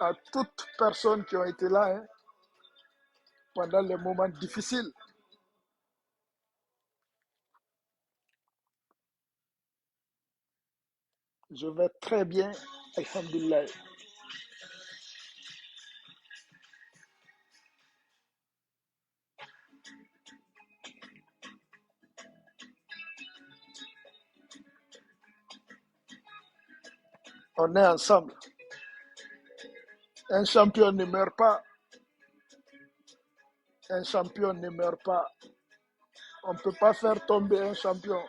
à toutes personnes qui ont été là hein, pendant les moments difficiles. Je vais très bien, alhamdulillah. On est ensemble. Un champion ne meurt pas. Un champion ne meurt pas. On ne peut pas faire tomber un champion.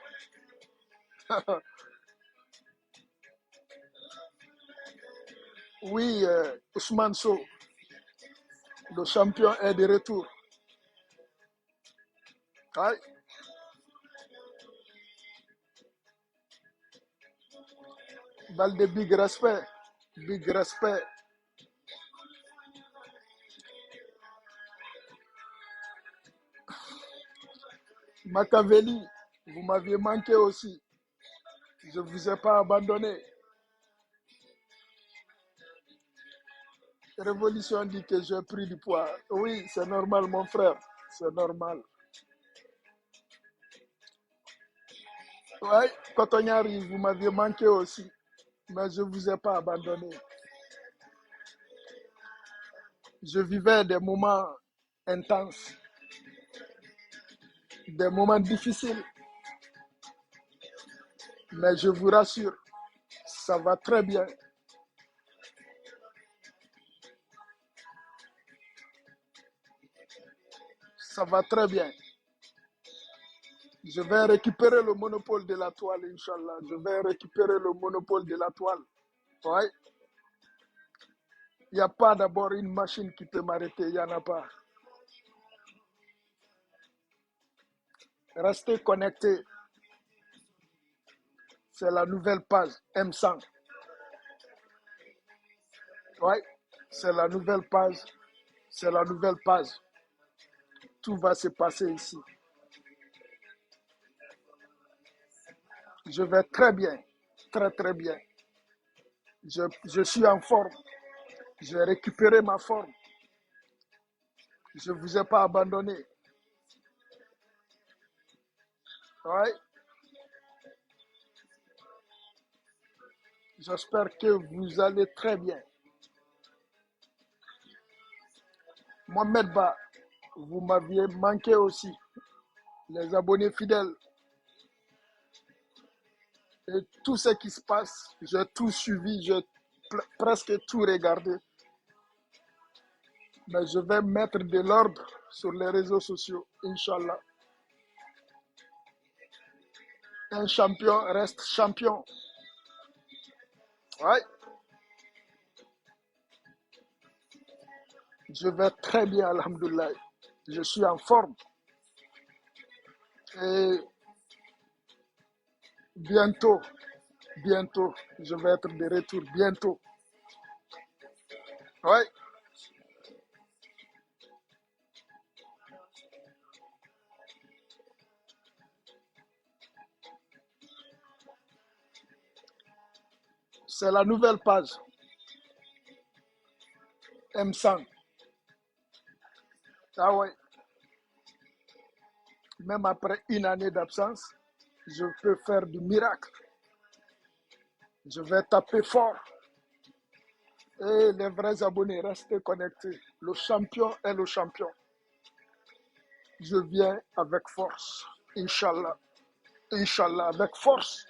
Oui, Ousmane Sow, le champion est de retour. Ouais. Balde, big respect. Big respect. Machiavelli, vous m'aviez manqué aussi. Je ne vous ai pas abandonné. Révolution dit que j'ai pris du poids. Oui, c'est normal, mon frère. C'est normal. Oui, Cotognari, vous m'aviez manqué aussi. Mais je ne vous ai pas abandonné. Je vivais des moments intenses, des moments difficiles. Mais je vous rassure, ça va très bien. Ça va très bien. Je vais récupérer le monopole de la toile, Inch'Allah. Je vais récupérer le monopole de la toile. Ouais. Il n'y a pas d'abord une machine qui peut m'arrêter. Il n'y en a pas. Restez connectés. C'est la nouvelle page M100. Ouais. C'est la nouvelle page. C'est la nouvelle page. Tout va se passer ici. Je vais très bien. Très, très bien. Je suis en forme. J'ai récupéré ma forme. Je ne vous ai pas abandonné. Ouais. J'espère que vous allez très bien. Mohamed Ba, vous m'aviez manqué aussi. Les abonnés fidèles et tout ce qui se passe, j'ai tout suivi, j'ai presque tout regardé. Mais je vais mettre de l'ordre sur les réseaux sociaux, Inch'Allah. Un champion reste champion. Ouais. Je vais très bien, alhamdoulilah. Je suis en forme. Et bientôt, bientôt, je vais être de retour bientôt. Ouais. C'est la nouvelle page M100. Ah ouais. Même après une année d'absence, je peux faire du miracle. Je vais taper fort. Et les vrais abonnés, restez connectés. Le champion est le champion. Je viens avec force. Inch'Allah. Inch'Allah, avec force.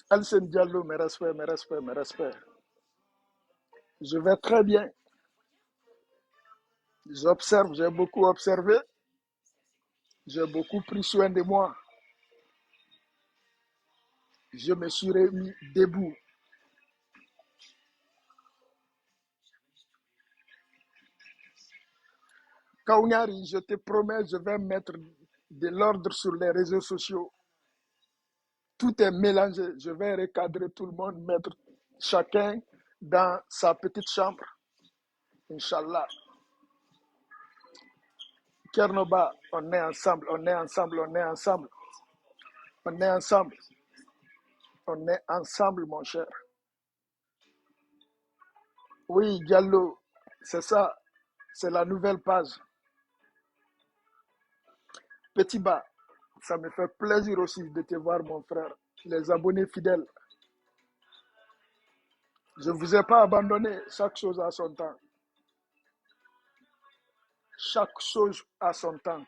Alcine Diallo, mes respects, mes respects, mes respects. Je vais très bien. J'observe, j'ai beaucoup observé. J'ai beaucoup pris soin de moi. Je me suis remis debout. Kaounyari, je te promets, je vais mettre de l'ordre sur les réseaux sociaux. Tout est mélangé. Je vais recadrer tout le monde, mettre chacun dans sa petite chambre. Inch'Allah. Kernoba, on est ensemble, on est ensemble, on est ensemble. On est ensemble. On est ensemble, mon cher. Oui, Diallo, c'est ça. C'est la nouvelle page. Petit bas, ça me fait plaisir aussi de te voir, mon frère. Les abonnés fidèles. Je ne vous ai pas abandonné. Chaque chose a son temps. Chaque chose a son temps.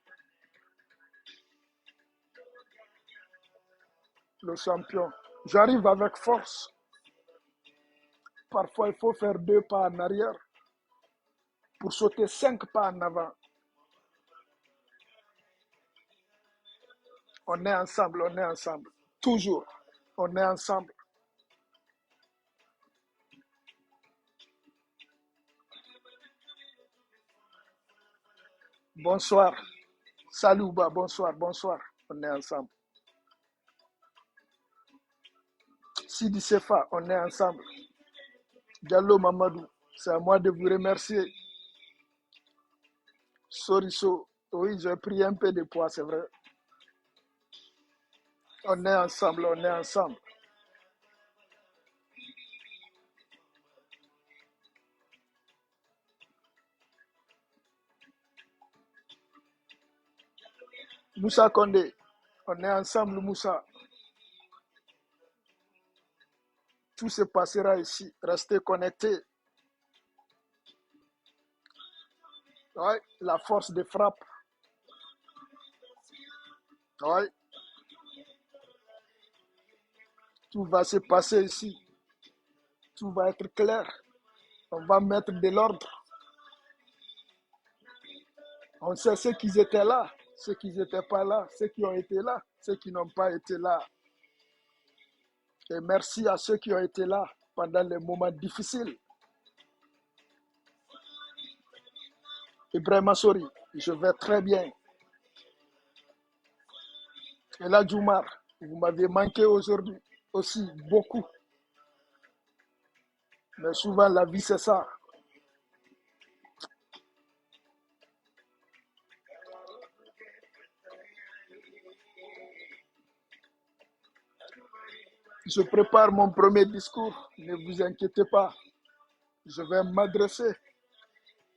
Le champion. J'arrive avec force. Parfois, il faut faire 2 pas en arrière pour sauter 5 pas en avant. On est ensemble, on est ensemble. Toujours, on est ensemble. Bonsoir. Salut, bah, bonsoir, bonsoir. On est ensemble. Sidi Sefa, on est ensemble. Diallo Mamadou, c'est à moi de vous remercier. Soriso, oui, j'ai pris un peu de poids, c'est vrai. On est ensemble, on est ensemble. Moussa Kondé, on est ensemble, Moussa. Tout se passera ici. Restez connectés. Ouais, la force de frappe. Ouais, tout va se passer ici. Tout va être clair. On va mettre de l'ordre. On sait ceux qui étaient là, ceux qui n'étaient pas là, ceux qui ont été là, ceux qui n'ont pas été là. Et merci à ceux qui ont été là pendant les moments difficiles. Ibrahim Sori, je vais très bien. Et là, Djoumar, vous m'avez manqué aujourd'hui aussi beaucoup. Mais souvent, la vie, c'est ça. Je prépare mon premier discours. Ne vous inquiétez pas. Je vais m'adresser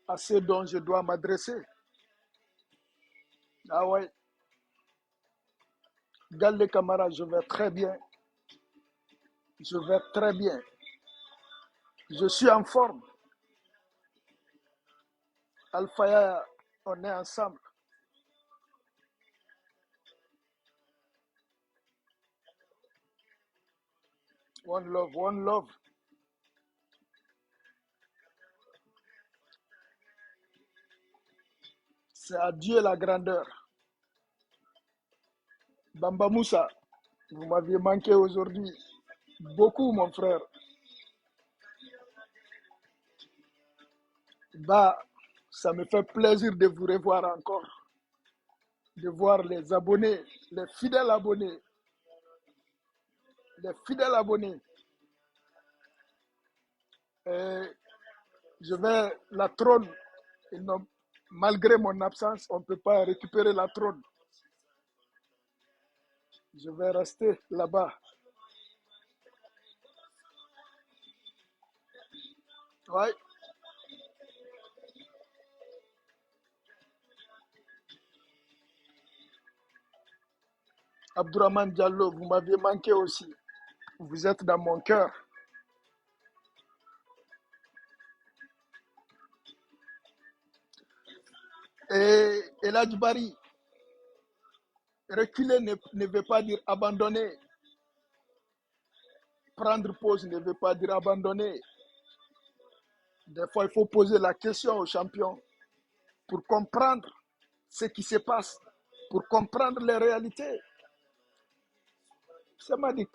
à ce dont je dois m'adresser. Ah ouais. Galle Camara, je vais très bien. Je vais très bien. Je suis en forme. Alphaya, on est ensemble. One love, one love. C'est à Dieu la grandeur. Bamba Moussa, vous m'aviez manqué aujourd'hui. Beaucoup, mon frère. Bah, ça me fait plaisir de vous revoir encore. De voir les abonnés, les fidèles abonnés. Les fidèles abonnés. Et je vais, la trône, malgré mon absence, on ne peut pas récupérer la trône. Je vais rester là-bas. Ouais. Abdourahmane Diallo, vous m'aviez manqué aussi. Vous êtes dans mon cœur. Et Eladj Bari, reculer ne veut pas dire abandonner. Prendre pause ne veut pas dire abandonner. Des fois, il faut poser la question aux champions pour comprendre ce qui se passe, pour comprendre les réalités. C'est Madik.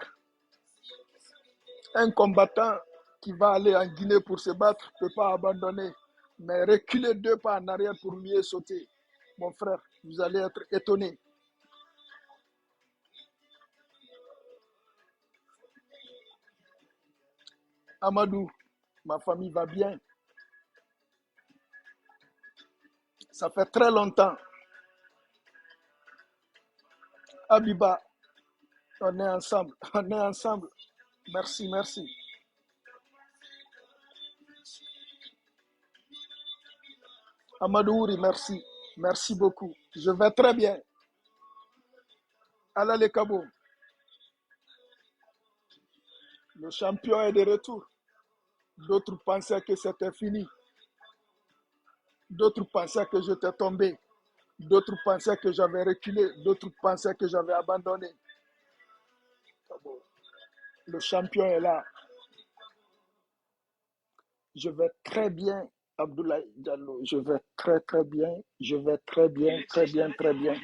Un combattant qui va aller en Guinée pour se battre ne peut pas abandonner, mais reculer 2 pas en arrière pour mieux sauter. Mon frère, vous allez être étonné. Amadou, Ma famille va bien. Ça fait très longtemps. Abiba, on est ensemble. On est ensemble. Merci, merci. Amadouri, merci. Merci beaucoup. Je vais très bien. Ala les Cabo, le champion est de retour. D'autres pensaient que c'était fini. D'autres pensaient que j'étais tombé. D'autres pensaient que j'avais reculé. D'autres pensaient que j'avais abandonné. Le champion est là. Je vais très bien, Abdoulaye Diallo. Je vais très, très bien. Je vais très bien, très bien, très bien.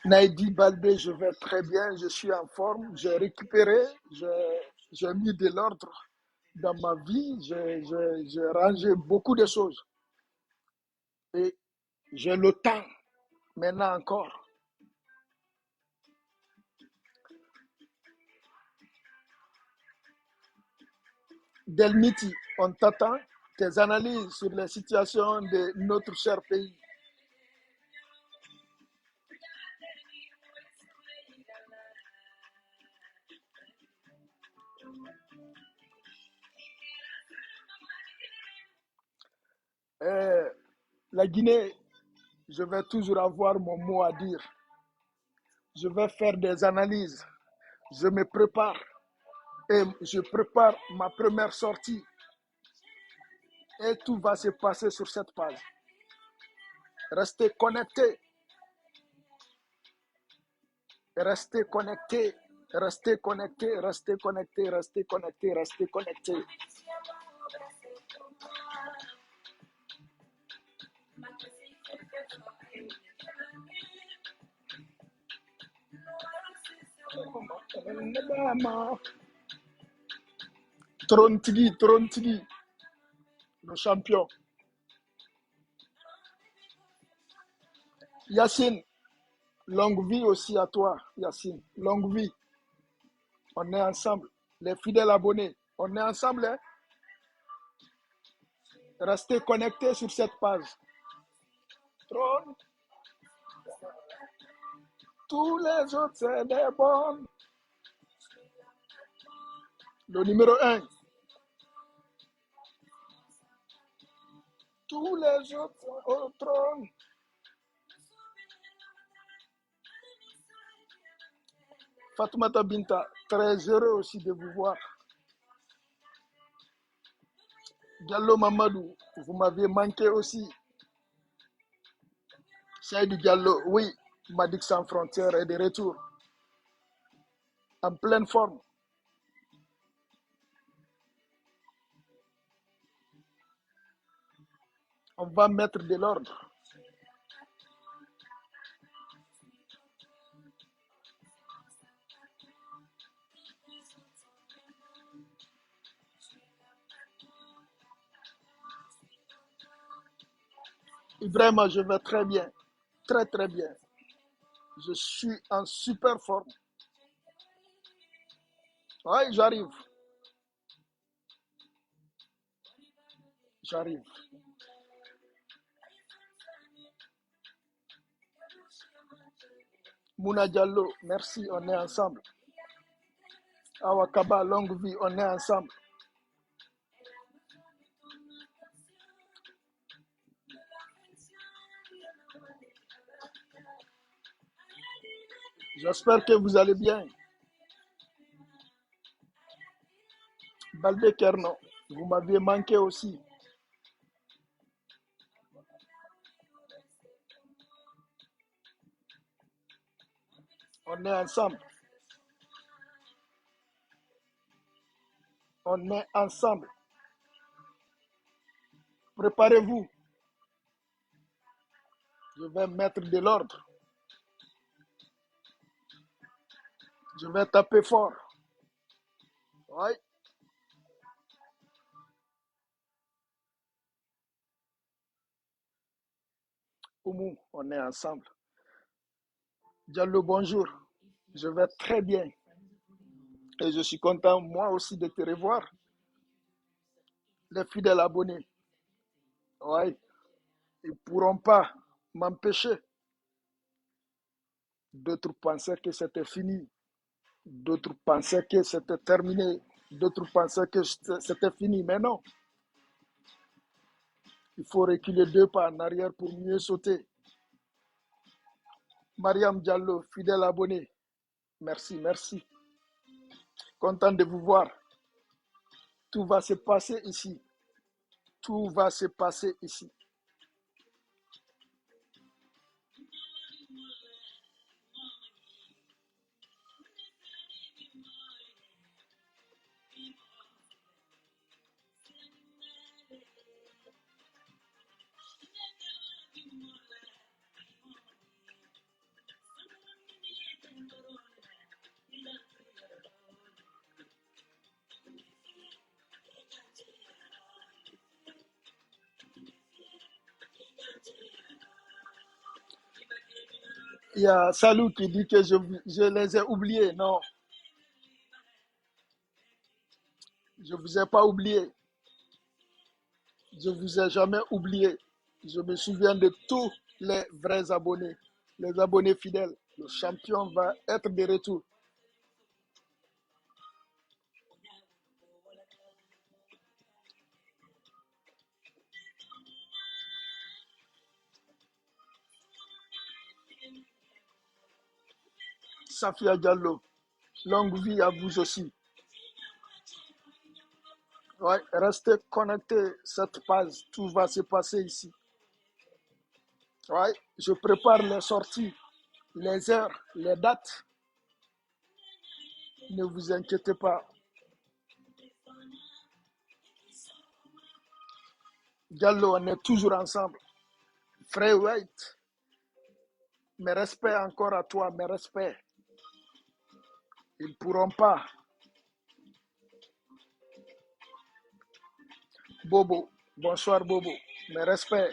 Naïdi Balde, je vais très bien. Je suis en forme. J'ai récupéré. J'ai mis de l'ordre dans ma vie. J'ai rangé beaucoup de choses. Et j'ai le temps maintenant encore. Delmiti, on t'attend. Tes analyses sur la situation de notre cher pays. La Guinée, je vais toujours avoir mon mot à dire. Je vais faire des analyses. Je me prépare et je prépare ma première sortie. Et tout va se passer sur cette page. Restez connectés. Restez connectés. Restez connectés. Restez connectés. Restez connectés. Restez connectés. Trontigi, le champion. Yacine, longue vie aussi à toi, Yacine. Longue vie. On est ensemble. Les fidèles abonnés, on est ensemble. Hein? Restez connectés sur cette page. Trône. Tous les autres, c'est des bons. Le numéro 1. Tous les autres sont au trône. Fatoumata Binta, très heureux aussi de vous voir. Diallo Mamadou, vous m'aviez manqué aussi. Saïdou Diallo, oui, Madik sans frontières est de retour. En pleine forme. On va mettre de l'ordre. Vraiment, je vais très bien. Très, très bien. Je suis en super forme. Oui, j'arrive. J'arrive. Mouna Diallo, merci, on est ensemble. Awakaba, longue vie, on est ensemble. J'espère que vous allez bien. Balde Kerno, vous m'aviez manqué aussi. On est ensemble. On est ensemble. Préparez-vous. Je vais mettre de l'ordre. Je vais taper fort. Oui. Oumou, on est ensemble. Diallo, bonjour. Je vais très bien. Et je suis content, moi aussi, de te revoir. Les fidèles abonnés, ouais, ils ne pourront pas m'empêcher. D'autres pensaient que c'était fini. D'autres pensaient que c'était terminé. D'autres pensaient que c'était fini. Mais non, il faut reculer 2 pas en arrière pour mieux sauter. Mariam Diallo, fidèle abonné, merci, merci. Content de vous voir. Tout va se passer ici. Tout va se passer ici. Il y a Salou qui dit que je les ai oubliés. Non, je ne vous ai pas oublié. Je ne vous ai jamais oublié. Je me souviens de tous les vrais abonnés, les abonnés fidèles. Le champion va être de retour. Safia Diallo, longue vie à vous aussi. Ouais, restez connectés, cette page, tout va se passer ici. Ouais, je prépare les sorties, les heures, les dates. Ne vous inquiétez pas. Diallo, on est toujours ensemble. Frère White, mes respects encore à toi, mes respects. Ils ne pourront pas. Bobo, bonsoir Bobo, mes respects.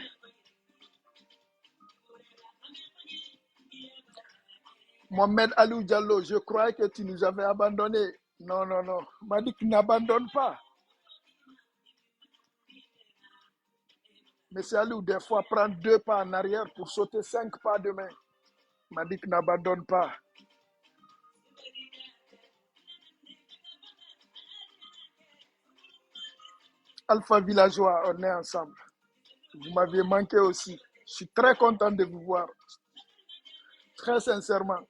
Mohamed Alou Diallo, je croyais que tu nous avais abandonnés. Non, non, non. M'a dit qu'il n'abandonne pas. Monsieur Alou, des fois, prend 2 pas en arrière pour sauter 5 pas demain. M'a dit qu'il n'abandonne pas. Alpha Villageois, on est ensemble. Vous m'aviez manqué aussi. Je suis très content de vous voir. Très sincèrement.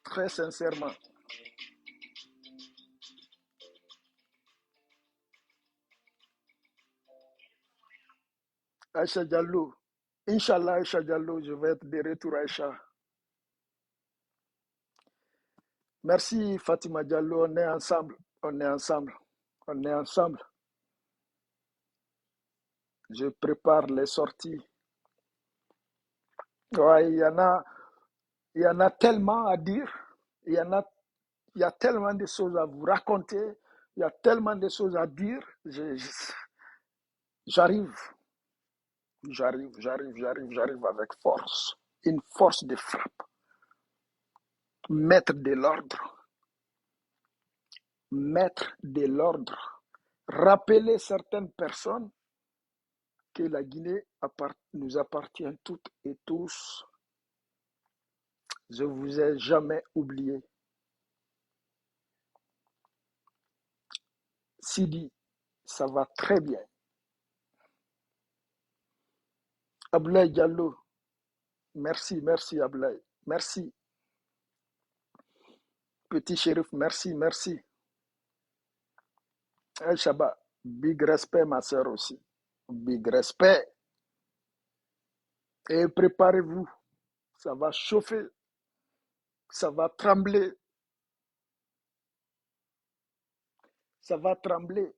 Très sincèrement. Aïcha Diallo. Inch'Allah, Aïcha Diallo, je vais être de retour, Aïcha. Merci Fatima Diallo, on est ensemble. On est ensemble. On est ensemble. Je prépare les sorties. Ouais, il y en a tellement à dire. Il y en a, il y a tellement de choses à vous raconter. Il y a tellement de choses à dire. J'arrive, j'arrive avec force. Une force de frappe. Mettre de l'ordre. Mettre de l'ordre. Rappeler certaines personnes que la Guinée nous appartient toutes et tous. Je vous ai jamais oublié. Sidi, ça va très bien. Ablaye Diallo, merci, merci Ablaye. Merci. Petit shérif, merci, merci. El Shaba, big respect ma soeur aussi. Big respect. Et préparez-vous, ça va chauffer, ça va trembler, ça va trembler.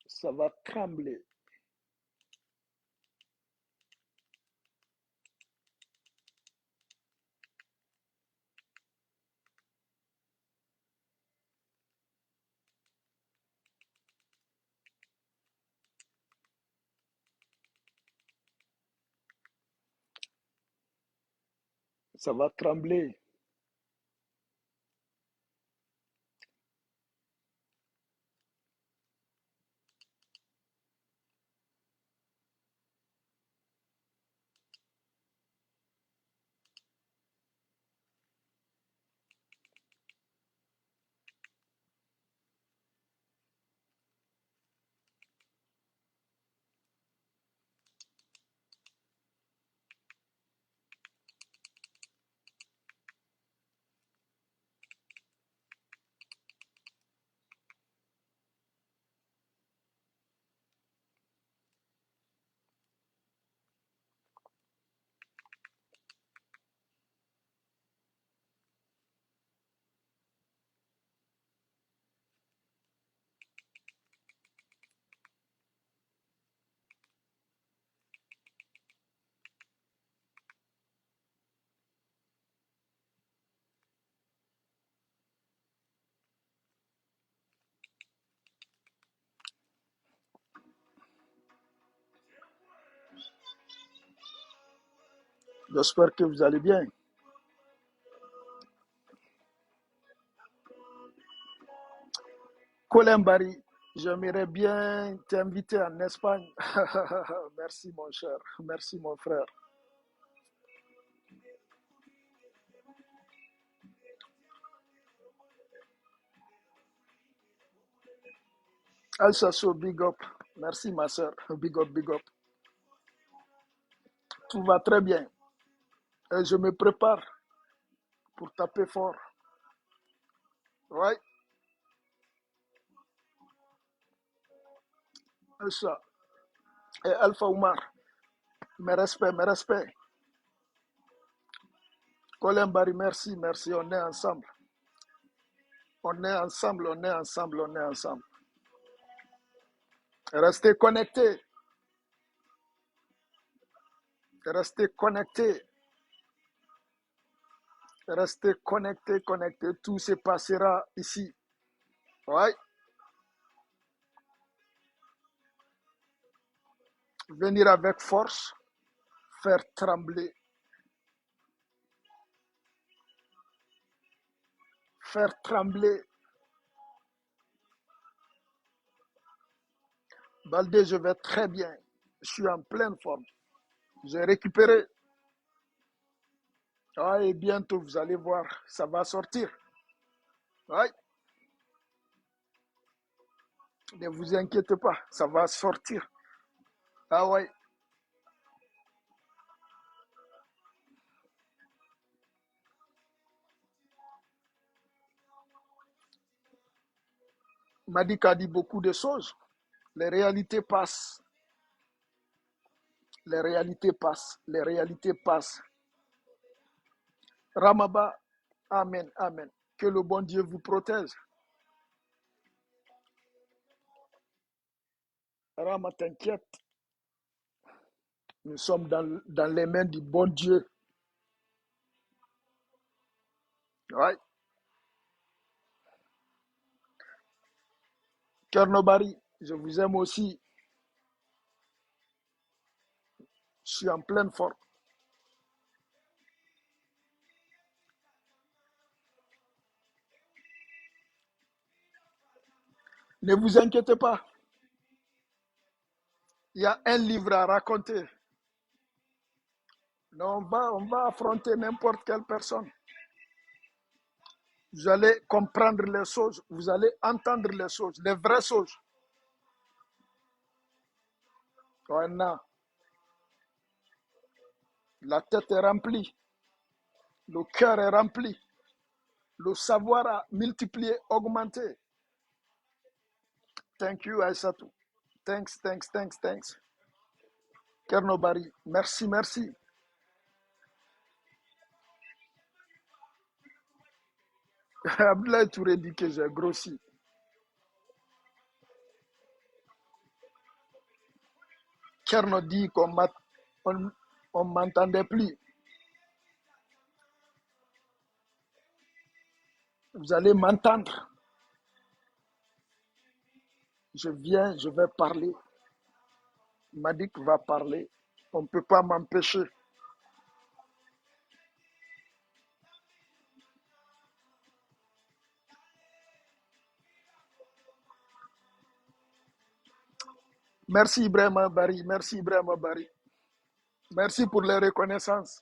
Ça va trembler. Ça va trembler. J'espère que vous allez bien. Colin Barry, j'aimerais bien t'inviter en Espagne. Merci mon cher, merci mon frère. Alsace, big up. Merci ma soeur, big up, big up. Tout va très bien. Et je me prépare pour taper fort. Ouais, ça. Et Alpha Oumar, mes respects, mes respects. Colin Barry, merci, merci. On est ensemble. On est ensemble, on est ensemble, on est ensemble. Restez connectés. Restez connectés. Restez connectés, connectés. Tout se passera ici. Ouais. Venir avec force, faire trembler. Faire trembler. Baldé, je vais très bien. Je suis en pleine forme. J'ai récupéré. Ah, et bientôt, vous allez voir, ça va sortir. Ouais. Ne vous inquiétez pas, ça va sortir. Ah ouais. Madik a dit beaucoup de choses. Les réalités passent. Les réalités passent. Les réalités passent. Ramaba, amen, amen. Que le bon Dieu vous protège. Rama, t'inquiète. Nous sommes dans les mains du bon Dieu. Ouais. Kernobari, je vous aime aussi. Je suis en pleine forme. Ne vous inquiétez pas. Il y a un livre à raconter. Non, on va affronter n'importe quelle personne. Vous allez comprendre les choses. Vous allez entendre les choses, les vraies choses. Voilà. La tête est remplie. Le cœur est rempli. Le savoir a multiplié, augmenté. Thank you, Aïssatou. Thanks, thanks, thanks, thanks. Kernobari, merci, merci. Abdoulaye Touré dit que j'ai grossi. Kerno dit qu'on on m'entendait plus. Vous allez m'entendre. Je viens, je vais parler. Madik va parler. On ne peut pas m'empêcher. Merci Ibrahima Bari, merci Ibrahima Bari. Merci pour les reconnaissances.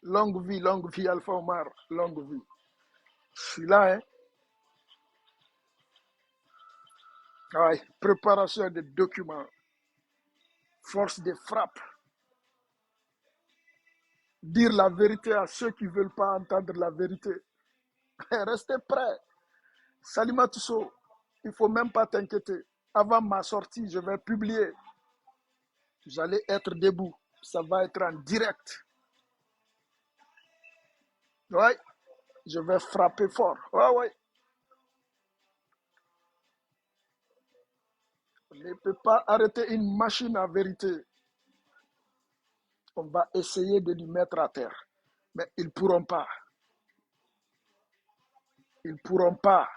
Longue vie Alpha Omar, longue vie. Je suis là, hein. Ouais, préparation des documents, force de frappe, dire la vérité à ceux qui ne veulent pas entendre la vérité. Restez prêts. Salima Tousso, il ne faut même pas t'inquiéter. Avant ma sortie, je vais publier. J'allais être debout. Ça va être en direct. Ouais, je vais frapper fort. Ouais, ouais. On ne peut pas arrêter une machine à vérité. On va essayer de lui mettre à terre. Mais ils ne pourront pas. Ils ne pourront pas.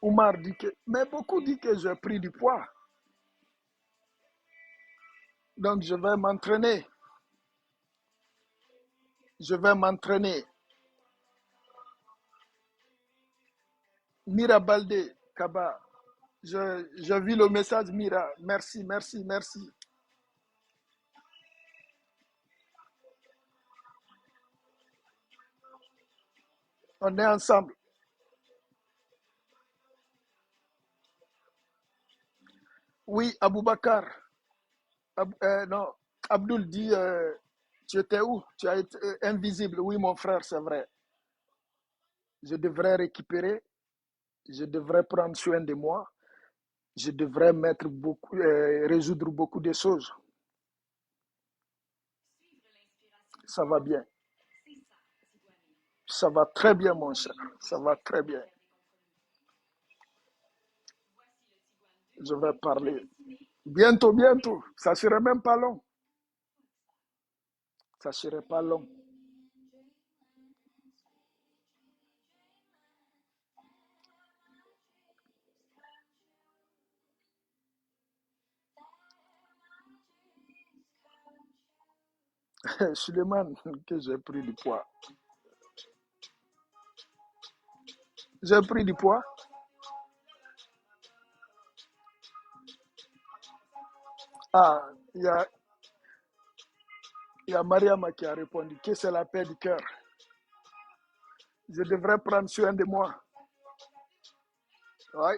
Oumar dit que, mais beaucoup disent que j'ai pris du poids. Donc je vais m'entraîner. Je vais m'entraîner. Mira Balde, Kaba. J'ai vu le message, Mira. Merci, merci, merci. On est ensemble. Oui, Aboubakar. Non, Abdul dit, tu étais où? Tu as été invisible. Oui, mon frère, c'est vrai. Je devrais récupérer. Je devrais prendre soin de moi. Je devrais résoudre beaucoup de choses. Ça va bien. Ça va très bien, mon cher. Ça va très bien. Je vais parler. Bientôt, bientôt. Ça ne serait même pas long. Ça ne serait pas long. Suleiman, que j'ai pris du poids. J'ai pris du poids. Ah, il y a Mariama qui a répondu que c'est la paix du cœur. Je devrais prendre soin de moi. Oui.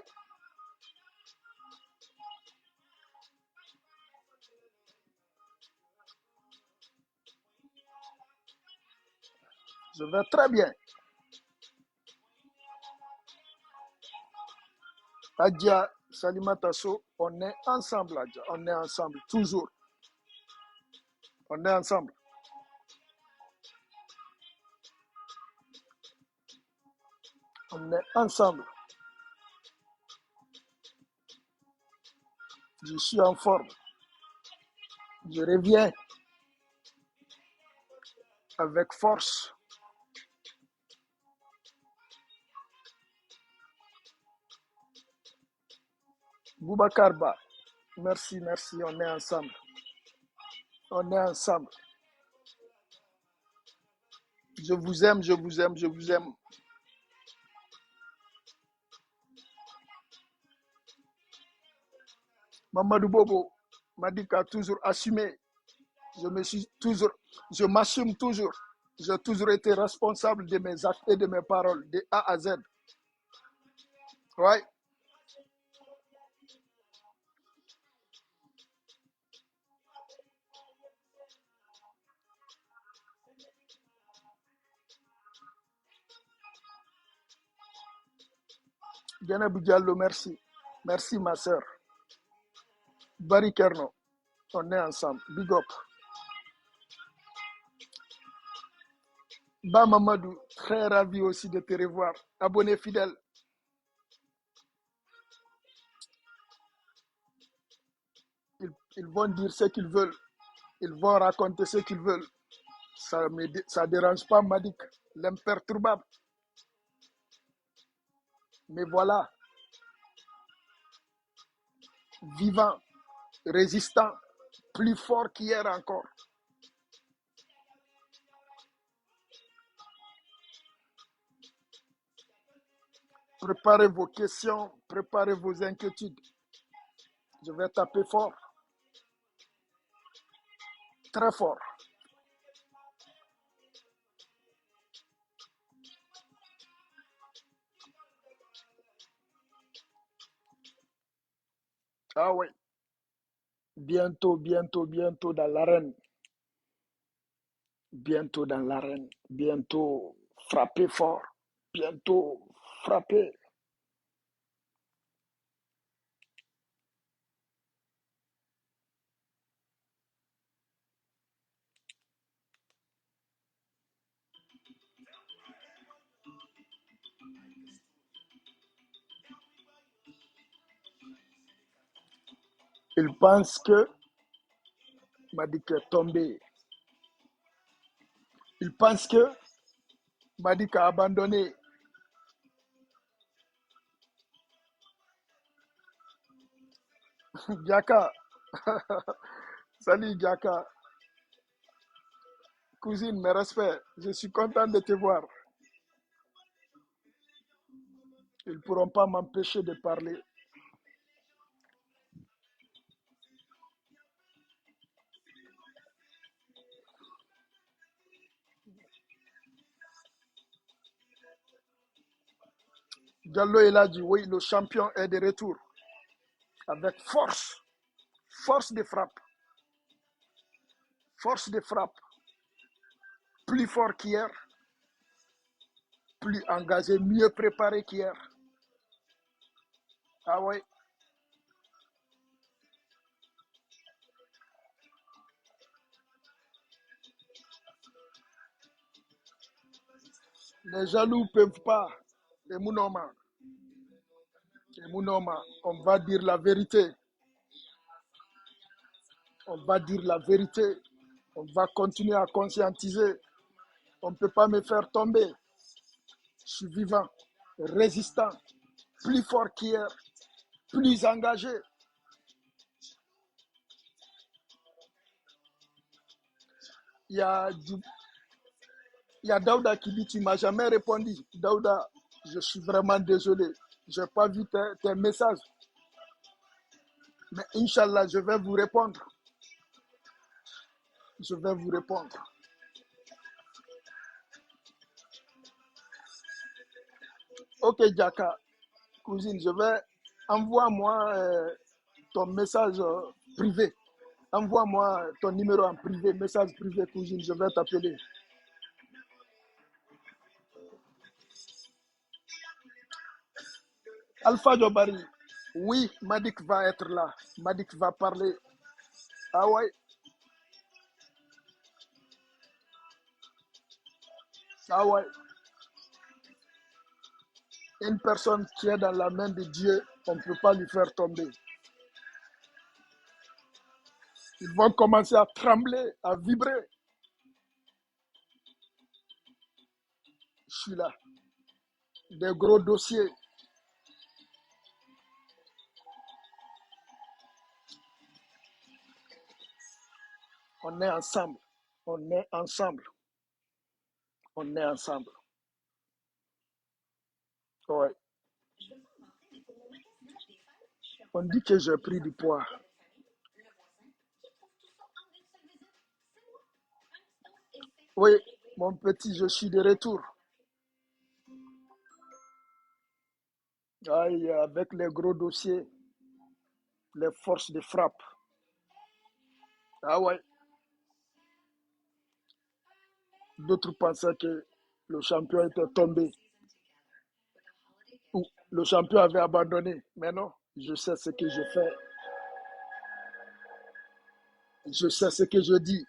Je vais très bien. Adja, Salima Tasso, on est ensemble, Adja. On est ensemble, toujours. On est ensemble. On est ensemble. Je suis en forme. Je reviens avec force. Boubacar Ba, merci, merci. On est ensemble. On est ensemble. Je vous aime, je vous aime, je vous aime. Mamadou Bobo m'a dit qu'a toujours assumé. Je m'assume toujours. J'ai toujours été responsable de mes actes et de mes paroles, de A à Z. Ouais. Diana Diallo, merci. Merci, ma soeur. Barry Kerno, on est ensemble. Big up. Ba Mamadou, très ravi aussi de te revoir. Abonné fidèle. Ils vont dire ce qu'ils veulent. Ils vont raconter ce qu'ils veulent. Ça ne dérange pas Madik, l'imperturbable. Mais voilà, vivant, résistant, plus fort qu'hier encore. Préparez vos questions, préparez vos inquiétudes. Je vais taper fort, très fort. Ah oui, bientôt, bientôt, bientôt dans l'arène. Bientôt dans l'arène. Bientôt frapper fort. Bientôt frapper. Il pense que Madik est tombé. Il pense que Madik a abandonné. Diaka. Salut Diaka. Cousine, mes respects. Je suis content de te voir. Ils ne pourront pas m'empêcher de parler. Diallo, il a dit oui, le champion est de retour. Avec force. Force de frappe. Force de frappe. Plus fort qu'hier. Plus engagé, mieux préparé qu'hier. Ah oui. Les jaloux ne peuvent pas. Et Mounoma. Et Mounoma, on va dire la vérité. On va dire la vérité. On va continuer à conscientiser. On ne peut pas me faire tomber. Je suis vivant, résistant, plus fort qu'hier, plus engagé. Il y a, il y a Daouda qui dit, tu ne m'as jamais répondu. Daouda, je suis vraiment désolé. Je n'ai pas vu tes messages. Mais Inch'Allah, je vais vous répondre. Je vais vous répondre. Ok, Jaka, cousine, je vais... Envoie-moi ton message privé. Envoie-moi ton numéro en privé, message privé, cousine, je vais t'appeler. Alpha Jobari, oui, Madik va être là. Madik va parler. Ah ouais, ah ouais. Une personne qui est dans la main de Dieu, on ne peut pas lui faire tomber. Ils vont commencer à trembler, à vibrer. Je suis là. Des gros dossiers. On est ensemble. On est ensemble. On est ensemble. Ouais. On dit que j'ai pris du poids. Oui, mon petit, je suis de retour. Aïe, avec les gros dossiers, les forces de frappe. Ah ouais. D'autres pensaient que le champion était tombé ou le champion avait abandonné. Mais non, je sais ce que je fais. Je sais ce que je dis.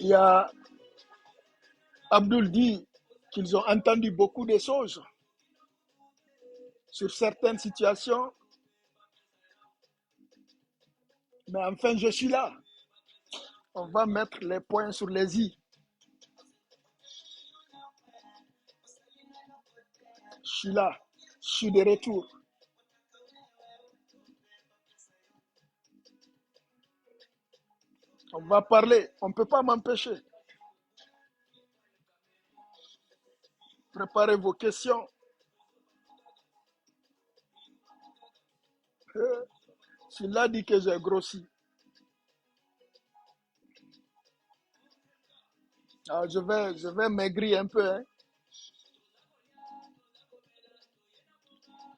Il y a Abdul dit qu'ils ont entendu beaucoup de choses sur certaines situations, mais enfin je suis là. On va mettre les points sur les i. Je suis là. Je suis de retour. On va parler. On ne peut pas m'empêcher. Préparez vos questions. Celui-là dit que j'ai grossi. Alors je vais maigrir un peu. Hein.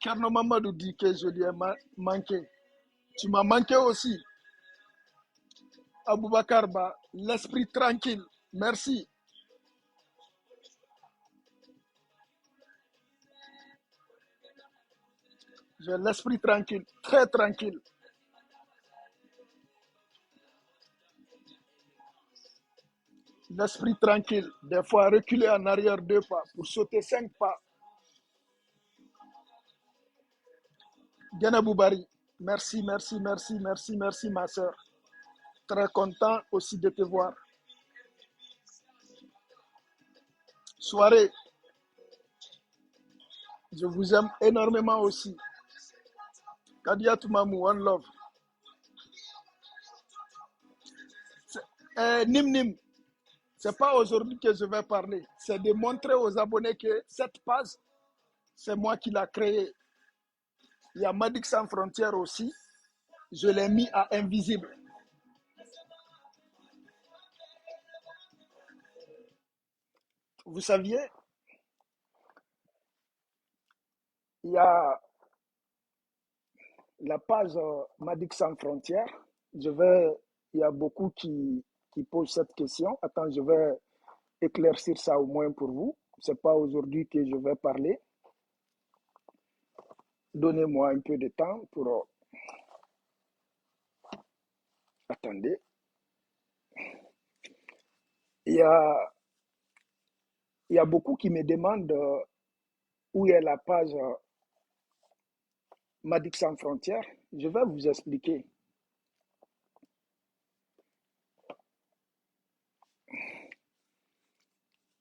Carno Mamadou dit que je lui ai manqué. Tu m'as manqué aussi. Aboubakar Ba, l'esprit tranquille. Merci. J'ai l'esprit tranquille, très tranquille. L'esprit tranquille. Des fois, reculer en arrière 2 pas pour sauter 5 pas. Diana Boubari, merci, merci, merci, merci, merci, ma soeur. Très content aussi de te voir. Soirée, je vous aime énormément aussi. Kadia Toumamou, one love. Nim Nim, c'est pas aujourd'hui que je vais parler. C'est de montrer aux abonnés que cette page, c'est moi qui l'ai créée. Il y a Madik Sans Frontières aussi. Je l'ai mis à invisible. Vous saviez, il y a la page Madik Sans Frontières. Il y a beaucoup qui posent cette question. Attends, je vais éclaircir ça au moins pour vous. Ce n'est pas aujourd'hui que je vais parler. Donnez-moi un peu de temps pour... Attendez. Il y a, il y a beaucoup qui me demandent où est la page Madik Sans Frontières. Je vais vous expliquer.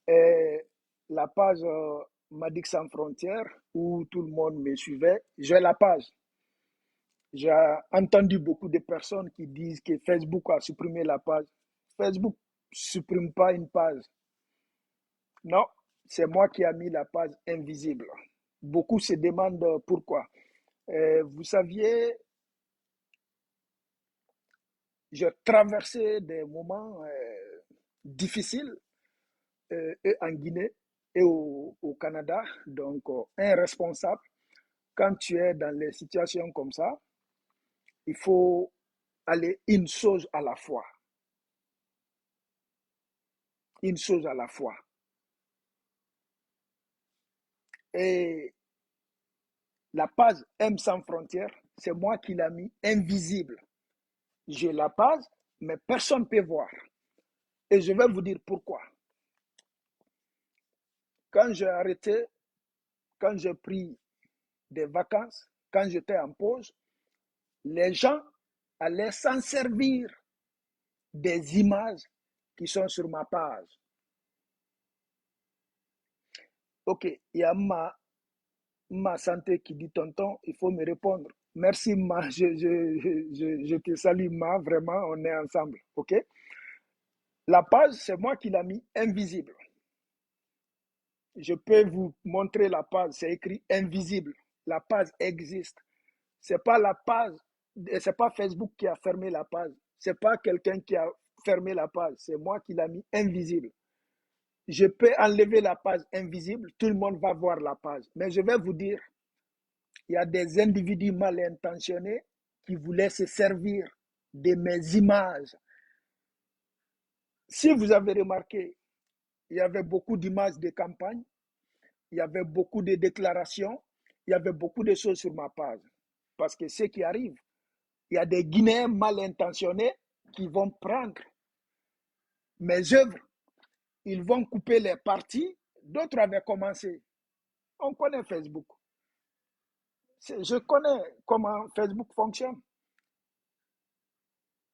Et la page Madik Sans Frontières, où tout le monde me suivait, j'ai la page. J'ai entendu beaucoup de personnes qui disent que Facebook a supprimé la page. Facebook ne supprime pas une page. Non, c'est moi qui ai mis la page invisible. Beaucoup se demandent pourquoi. Vous saviez, j'ai traversé des moments difficiles et en Guinée et au Canada. Donc, un responsable, quand tu es dans les situations comme ça, il faut aller une chose à la fois. Une chose à la fois. Et la page M sans frontières, c'est moi qui l'ai mis invisible. J'ai la page, mais personne ne peut voir. Et je vais vous dire pourquoi. Quand j'ai arrêté, quand j'ai pris des vacances, quand j'étais en pause, les gens allaient s'en servir des images qui sont sur ma page. Ok, il y a ma santé qui dit tonton, il faut me répondre. Merci ma, je te salue ma, vraiment, on est ensemble. Ok. La page, c'est moi qui l'ai mis invisible. Je peux vous montrer la page, c'est écrit invisible. La page existe. C'est pas la page, c'est pas Facebook qui a fermé la page. C'est pas quelqu'un qui a fermé la page. C'est moi qui l'ai mis invisible. Je peux enlever la page invisible, tout le monde va voir la page. Mais je vais vous dire, il y a des individus mal intentionnés qui voulaient se servir de mes images. Si vous avez remarqué, il y avait beaucoup d'images de campagne, il y avait beaucoup de déclarations, il y avait beaucoup de choses sur ma page. Parce que ce qui arrive, il y a des Guinéens mal intentionnés qui vont prendre mes œuvres, ils vont couper les parties, d'autres avaient commencé. On connaît Facebook. Je connais comment Facebook fonctionne.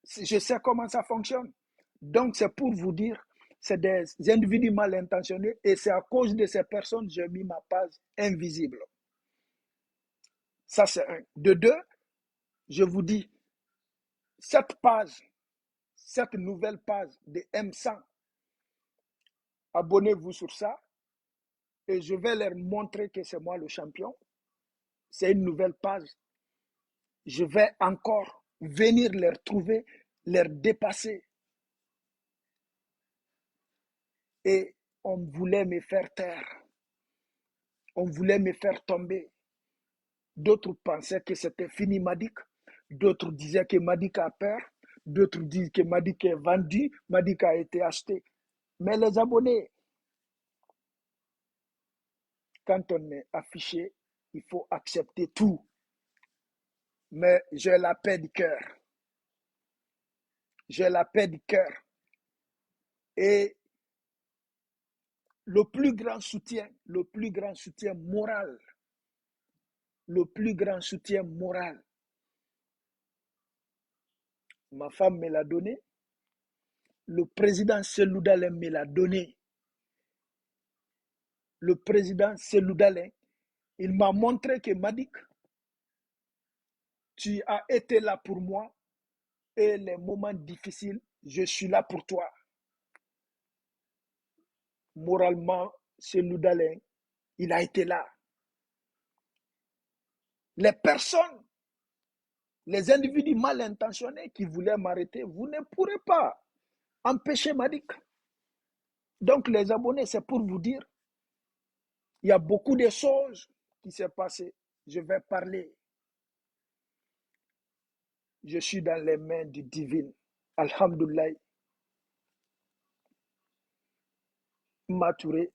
Je sais comment ça fonctionne. Donc, c'est pour vous dire, C'est des individus mal intentionnés et c'est à cause de ces personnes que j'ai mis ma page invisible. Ça, c'est un. De deux, je vous dis, cette page, cette nouvelle page de M100, abonnez-vous sur ça et je vais leur montrer que c'est moi le champion. C'est une nouvelle page. Je vais encore venir les trouver, les dépasser. Et on voulait me faire taire. On voulait me faire tomber. D'autres pensaient que c'était fini Madik. D'autres disaient que Madik a peur. D'autres disent que Madik est vendu. Madik a été acheté. Mais les abonnés, quand on est affiché, il faut accepter tout. Mais j'ai la paix du cœur. J'ai la paix du cœur. Et le plus grand soutien moral, ma femme me l'a donné, le président Cellou Dalein me l'a donné. Le président Cellou Dalein, il m'a montré que Madik, tu as été là pour moi et les moments difficiles, je suis là pour toi. Moralement, Cellou Dalein, il a été là. Les personnes, les individus mal intentionnés qui voulaient m'arrêter, vous ne pourrez pas empêcher Madik. Donc les abonnés, c'est pour vous dire, il y a beaucoup de choses qui s'est passées. Je vais parler. Je suis dans les mains du divin. Alhamdulillah. Maturé.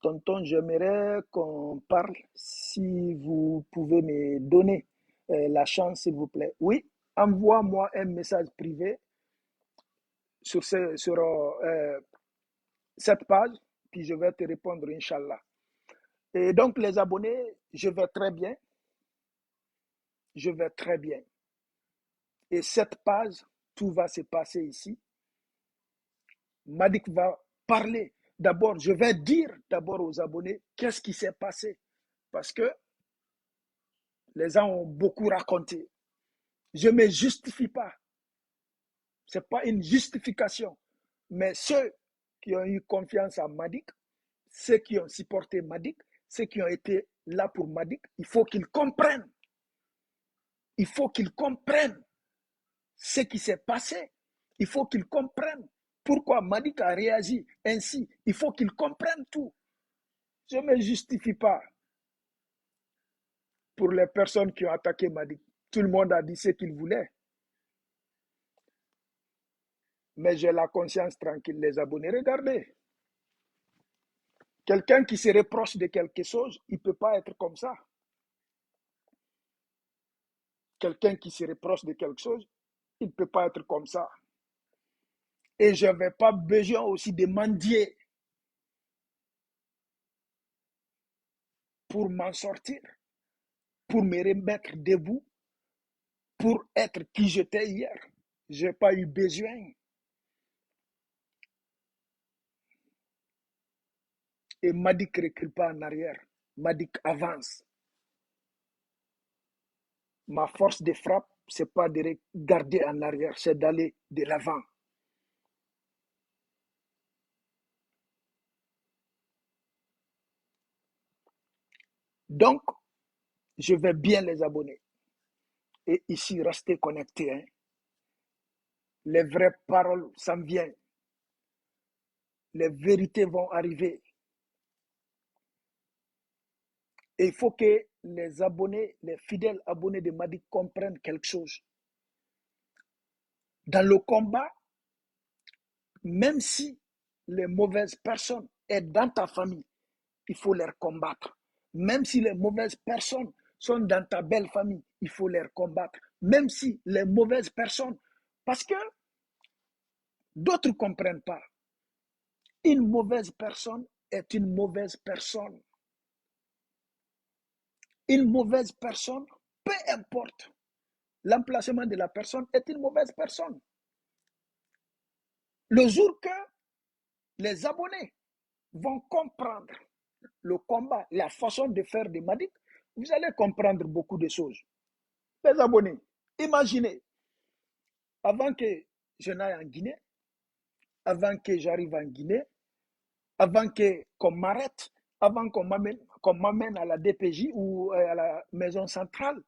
Tonton, j'aimerais qu'on parle, si vous pouvez me donner la chance, s'il vous plaît. Oui, envoie-moi un message privé sur cette page, puis je vais te répondre, Inch'Allah. Et donc, les abonnés, je vais très bien. Je vais très bien. Et cette page, tout va se passer ici. Madik va parler. D'abord, je vais dire d'abord aux abonnés qu'est-ce qui s'est passé. Parce que les gens ont beaucoup raconté. Je ne me justifie pas. Ce n'est pas une justification. Mais ceux qui ont eu confiance en Madik, ceux qui ont supporté Madik, ceux qui ont été là pour Madik, il faut qu'ils comprennent. Il faut qu'ils comprennent ce qui s'est passé. Il faut qu'ils comprennent pourquoi Madik a réagi ainsi. Il faut qu'ils comprennent tout. Je ne me justifie pas pour les personnes qui ont attaqué Madik. Tout le monde a dit ce qu'il voulait. Mais j'ai la conscience tranquille, les abonnés. Regardez. Quelqu'un qui se reproche de quelque chose, il ne peut pas être comme ça. Quelqu'un qui se reproche de quelque chose, il ne peut pas être comme ça. Et je n'avais pas besoin aussi de mendier pour m'en sortir, pour me remettre debout, pour être qui j'étais hier. Je n'ai pas eu besoin. Et Madik ne recule pas en arrière. Madik avance. Ma force de frappe, ce n'est pas de regarder en arrière, c'est d'aller de l'avant. Donc, je vais bien les abonner. Et ici, restez connectés. Hein. Les vraies paroles s'en viennent. Les vérités vont arriver. Et il faut que les abonnés, les fidèles abonnés de Madik comprennent quelque chose. Dans le combat, même si les mauvaises personnes sont dans ta famille, il faut les combattre. Même si les mauvaises personnes sont dans ta belle famille, il faut les combattre. Même si les mauvaises personnes, parce que d'autres ne comprennent pas. Une mauvaise personne est une mauvaise personne. Une mauvaise personne, peu importe l'emplacement de la personne, est une mauvaise personne. Le jour que les abonnés vont comprendre le combat, la façon de faire de Madik, vous allez comprendre beaucoup de choses. Les abonnés, imaginez, avant que je n'aille en Guinée, avant que j'arrive en Guinée, avant qu'on m'arrête, avant qu'on m'amène à la DPJ ou à la maison centrale,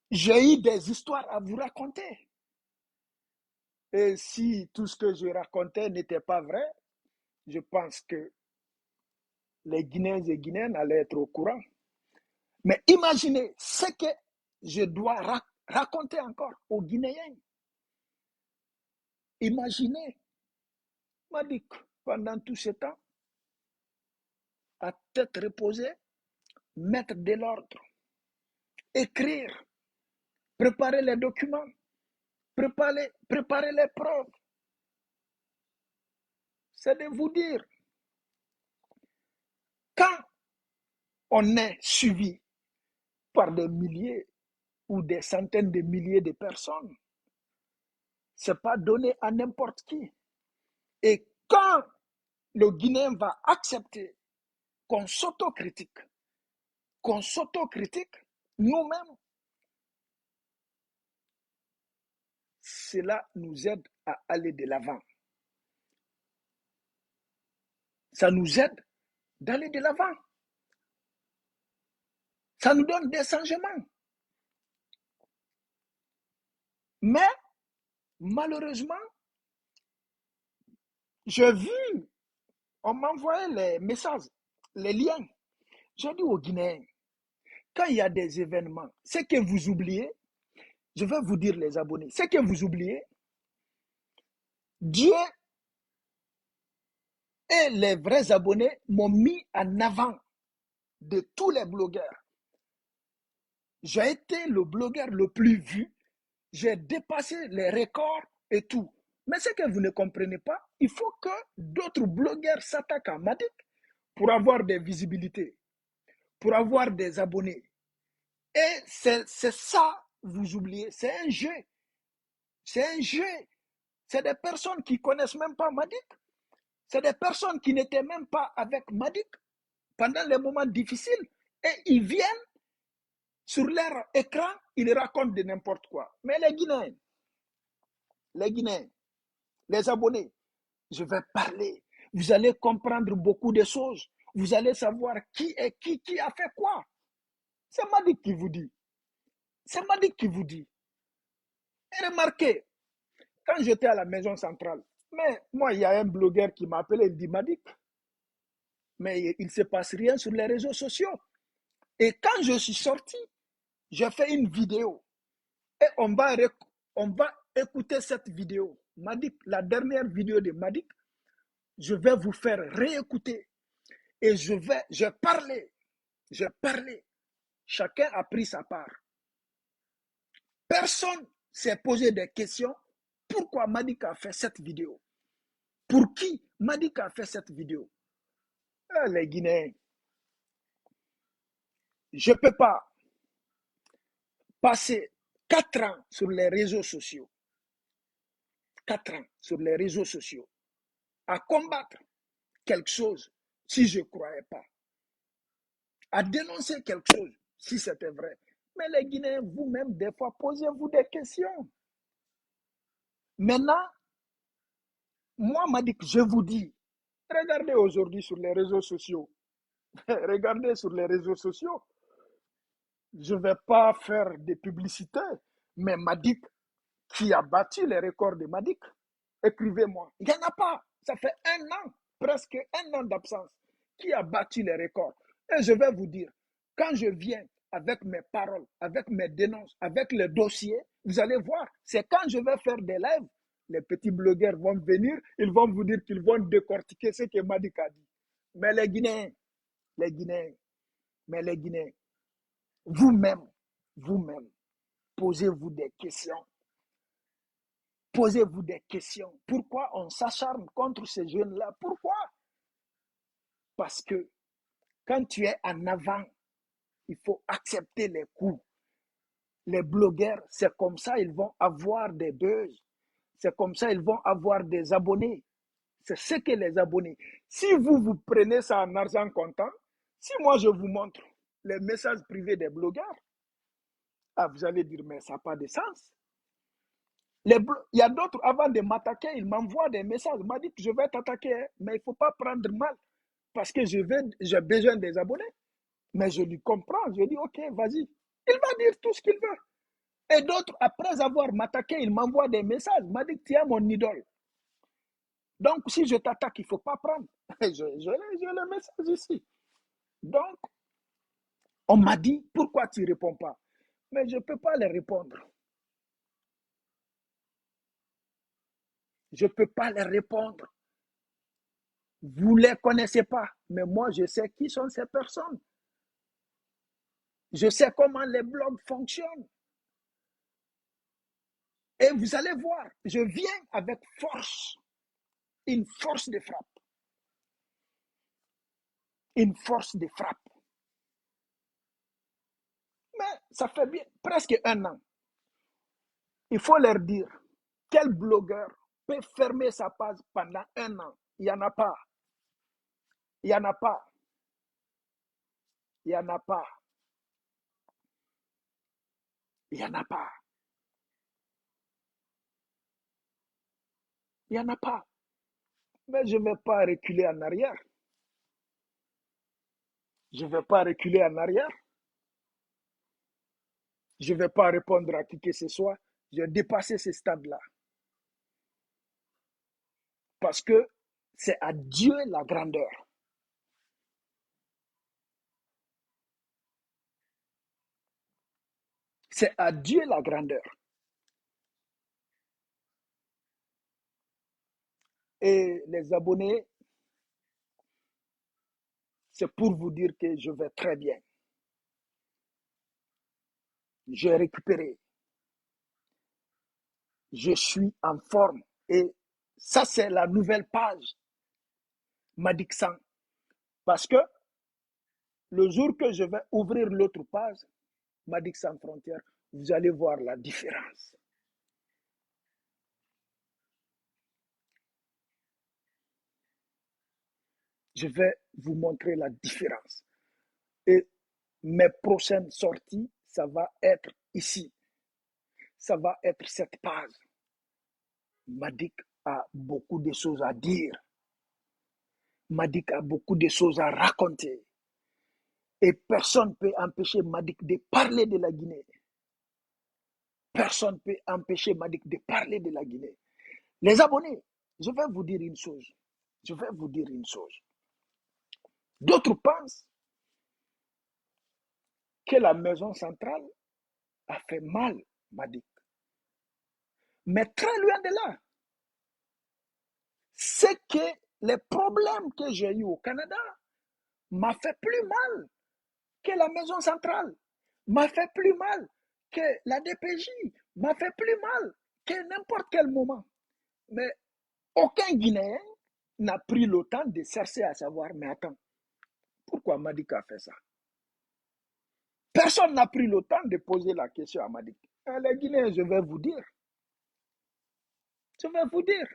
j'ai eu des histoires à vous raconter. Et si tout ce que je racontais n'était pas vrai, je pense que les Guinéens et Guinéennes allaient être au courant. Mais imaginez ce que je dois raconter encore aux Guinéens. Imaginez, Madik, pendant tout ce temps, à tête reposée, mettre de l'ordre, écrire, préparer les documents, préparer les preuves. C'est de vous dire, quand on est suivi par des milliers ou des centaines de milliers de personnes, ce n'est pas donné à n'importe qui. Et quand le Guinéen va accepter qu'on s'autocritique, nous-mêmes, cela nous aide à aller de l'avant. Ça nous aide d'aller de l'avant. Ça nous donne des changements. Mais, malheureusement, j'ai vu, on m'envoyait les messages, les liens. J'ai dit aux Guinéens, quand il y a des événements, ce que vous oubliez, je vais vous dire les abonnés, ce que vous oubliez, Dieu et les vrais abonnés m'ont mis en avant de tous les blogueurs. J'ai été le blogueur le plus vu, j'ai dépassé les records et tout. Mais ce que vous ne comprenez pas, il faut que d'autres blogueurs s'attaquent à Madik pour avoir des visibilités, pour avoir des abonnés. Et c'est ça, vous oubliez, c'est un jeu. C'est un jeu. C'est des personnes qui ne connaissent même pas Madik. C'est des personnes qui n'étaient même pas avec Madik pendant les moments difficiles. Et ils viennent sur leur écran, ils racontent de n'importe quoi. Mais les Guinéens, les abonnés, je vais parler. Vous allez comprendre beaucoup de choses. Vous allez savoir qui est qui a fait quoi. C'est Madik qui vous dit. C'est Madik qui vous dit. Et remarquez, quand j'étais à la maison centrale, mais moi, il y a un blogueur qui m'a appelé, il dit Madik, mais il ne se passe rien sur les réseaux sociaux. Et quand je suis sorti, j'ai fait une vidéo. Et on va écouter cette vidéo. Madik, la dernière vidéo de Madik, je vais vous faire réécouter. Et j'ai parlé. Chacun a pris sa part. Personne s'est posé des questions. Pourquoi Madik a fait cette vidéo? Pour qui Madik a fait cette vidéo? Les Guinéens, je ne peux pas passer 4 ans sur les réseaux sociaux. 4 ans sur les réseaux sociaux à combattre quelque chose si je ne croyais pas. À dénoncer quelque chose si c'était vrai. Mais les Guinéens, vous-même, des fois, posez-vous des questions. Maintenant, moi, Madik, je vous dis, regardez aujourd'hui sur les réseaux sociaux. Regardez sur les réseaux sociaux. Je ne vais pas faire de publicité, mais Madik, qui a battu les records de Madik, écrivez-moi. Il n'y en a pas. Ça fait 1 an, presque 1 an d'absence, qui a battu les records. Et je vais vous dire, quand je viens avec mes paroles, avec mes dénonces, avec les dossiers, vous allez voir, c'est quand je vais faire des lives, les petits blogueurs vont venir, ils vont vous dire qu'ils vont décortiquer ce que Madik a dit. Mais les Guinéens, mais les Guinéens, vous-même, posez-vous des questions. Posez-vous des questions. Pourquoi on s'acharne contre ces jeunes-là? Pourquoi? Parce que quand tu es en avant, il faut accepter les coups. Les blogueurs, c'est comme ça ils vont avoir des buzz. C'est comme ça ils vont avoir des abonnés. C'est ce que les abonnés. Si vous prenez ça en argent comptant, si moi je vous montre les messages privés des blogueurs, ah, vous allez dire, mais ça n'a pas de sens. Il y a d'autres, avant de m'attaquer, ils m'envoient des messages. Ils m'ont dit que je vais t'attaquer, hein, mais il ne faut pas prendre mal parce que j'ai besoin des abonnés. Mais je lui comprends. Je dis, OK, vas-y. Il va dire tout ce qu'il veut. Et d'autres, après avoir m'attaqué, ils m'envoient des messages. Ils m'ont dit que tu es mon idole. Donc, si je t'attaque, il ne faut pas prendre. J'ai le message ici. Donc, on m'a dit, pourquoi tu ne réponds pas? Mais je ne peux pas les répondre. Je ne peux pas les répondre. Vous ne les connaissez pas, mais moi, je sais qui sont ces personnes. Je sais comment les blogs fonctionnent. Et vous allez voir, je viens avec force, une force de frappe. Une force de frappe. Mais ça fait bien, presque un an. Il faut leur dire, quel blogueur peut fermer sa page pendant un an? Il n'y en a pas. Il n'y en a pas. Il n'y en a pas. Il n'y en a pas. Il n'y en a pas. Mais je ne vais pas reculer en arrière. Je ne vais pas reculer en arrière. Je ne vais pas répondre à qui que ce soit. J'ai dépassé ce stade-là. Parce que c'est à Dieu la grandeur. C'est à Dieu la grandeur. Et les abonnés, c'est pour vous dire que je vais très bien. J'ai récupéré. Je suis en forme. Et ça, c'est la nouvelle page Madixan. Parce que le jour que je vais ouvrir l'autre page, Madixan Frontières, vous allez voir la différence. Je vais vous montrer la différence. Et mes prochaines sorties, ça va être ici. Ça va être cette page. Madik a beaucoup de choses à dire. Madik a beaucoup de choses à raconter. Et personne ne peut empêcher Madik de parler de la Guinée. Personne ne peut empêcher Madik de parler de la Guinée. Les abonnés, je vais vous dire une chose. Je vais vous dire une chose. D'autres pensent que la maison centrale a fait mal, Madik. Mais très loin de là. C'est que les problèmes que j'ai eus au Canada m'a fait plus mal que la maison centrale, m'a fait plus mal que la DPJ, m'a fait plus mal que n'importe quel moment. Mais aucun Guinéen n'a pris le temps de chercher à savoir, mais attends, pourquoi Madik a fait ça? Personne n'a pris le temps de poser la question à Madik. Les Guinéens, je vais vous dire. Je vais vous dire.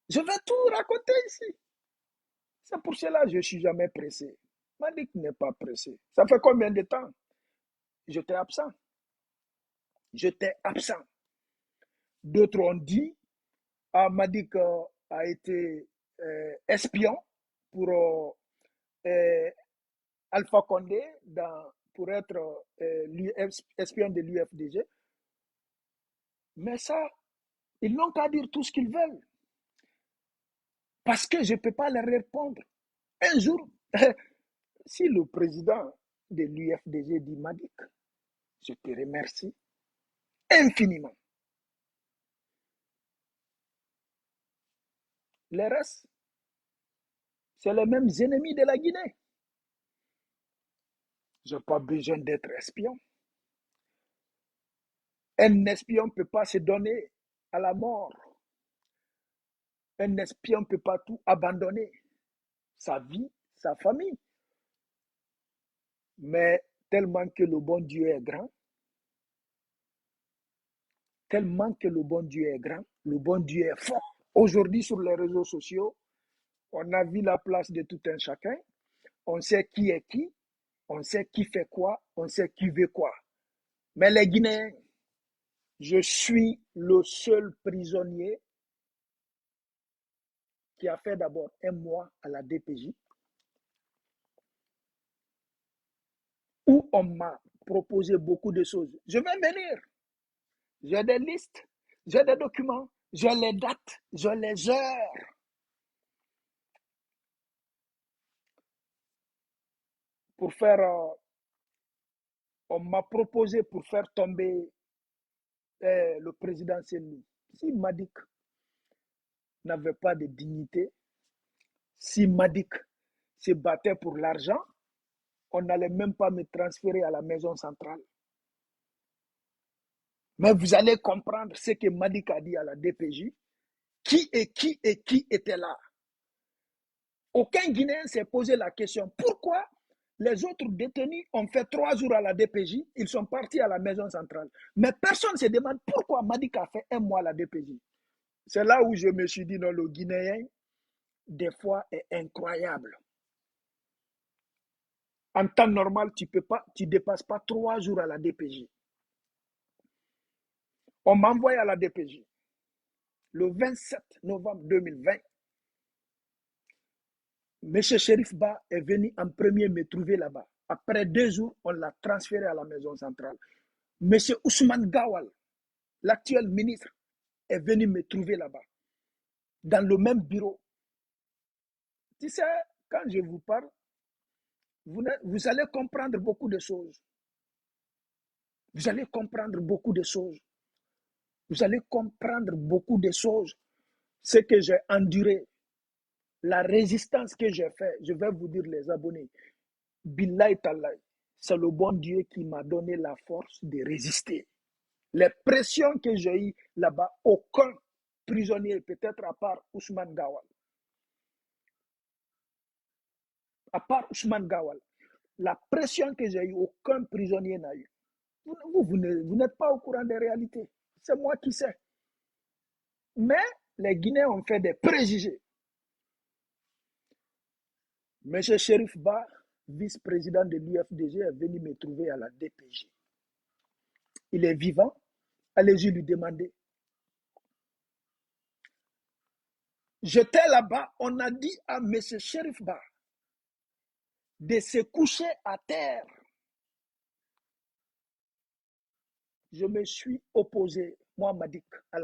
Je vais tout raconter ici. C'est pour cela que je ne suis jamais pressé. Madik n'est pas pressé. Ça fait combien de temps? J'étais absent. J'étais absent. D'autres ont dit, Madik a été espion pour Alpha Condé pour être espion de l'UFDG. Mais ça, ils n'ont qu'à dire tout ce qu'ils veulent. Parce que je ne peux pas leur répondre. Un jour, si le président de l'UFDG dit Madik, je te remercie infiniment. Les restes, c'est les mêmes ennemis de la Guinée. Je n'ai pas besoin d'être espion. Un espion ne peut pas se donner à la mort. Un espion ne peut pas tout abandonner. Sa vie, sa famille. Mais tellement que le bon Dieu est grand, tellement que le bon Dieu est grand, le bon Dieu est fort. Aujourd'hui, sur les réseaux sociaux, on a vu la place de tout un chacun. On sait qui est qui, on sait qui fait quoi, on sait qui veut quoi. Mais les Guinéens, je suis le seul prisonnier qui a fait d'abord un mois à la DPJ, où on m'a proposé beaucoup de choses. Je vais venir. J'ai des listes, j'ai des documents, j'ai les dates, j'ai les heures. Pour faire, on m'a proposé pour faire tomber le président Seni. Si Madik n'avait pas de dignité, si Madik se battait pour l'argent, on n'allait même pas me transférer à la maison centrale. Mais vous allez comprendre ce que Madik a dit à la DPJ. Qui était là? Aucun Guinéen s'est posé la question. Pourquoi les autres détenus ont fait 3 jours à la DPJ, ils sont partis à la maison centrale. Mais personne ne se demande pourquoi Madik a fait un mois à la DPJ. C'est là où je me suis dit, non, le Guinéen, des fois, est incroyable. En temps normal, tu ne dépasses pas 3 jours à la DPJ. On m'a envoyé à la DPJ le 27 novembre 2020. M. Sherif Ba est venu en premier me trouver là-bas. Après 2 jours, on l'a transféré à la maison centrale. M. Ousmane Gawal, l'actuel ministre, est venu me trouver là-bas, dans le même bureau. Tu sais, quand je vous parle, vous allez comprendre beaucoup de choses. Vous allez comprendre beaucoup de choses. Vous allez comprendre beaucoup de choses. Ce que j'ai enduré, la résistance que j'ai faite, je vais vous dire les abonnés. Billahi Tallahi, c'est le bon Dieu qui m'a donné la force de résister. Les pressions que j'ai eues là-bas, aucun prisonnier, peut-être à part Ousmane Gawal. À part Ousmane Gawal, la pression que j'ai eue, aucun prisonnier n'a eu. Vous n'êtes pas au courant des réalités. C'est moi qui sais. Mais les Guinéens ont fait des préjugés. M. Sherif Ba, vice-président de l'UFDG, est venu me trouver à la DPJ. Il est vivant. Allez-y lui demander. J'étais là-bas, on a dit à M. Sherif Ba de se coucher à terre. Je me suis opposé, moi, Madik, à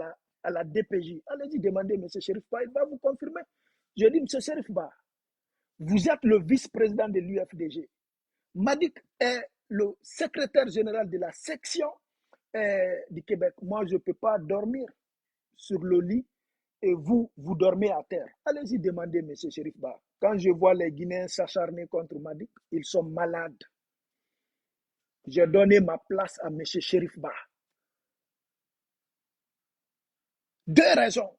la DPJ. Allez-y demander, M. Sherif Ba, il va vous confirmer. Je dis, M. Sherif Ba, vous êtes le vice-président de l'UFDG. Madik est le secrétaire général de la section du Québec. Moi, je ne peux pas dormir sur le lit et vous dormez à terre. Allez-y demander, M. Sherif Ba. Quand je vois les Guinéens s'acharner contre Madik, ils sont malades. J'ai donné ma place à M. Sherif Ba. 2 raisons.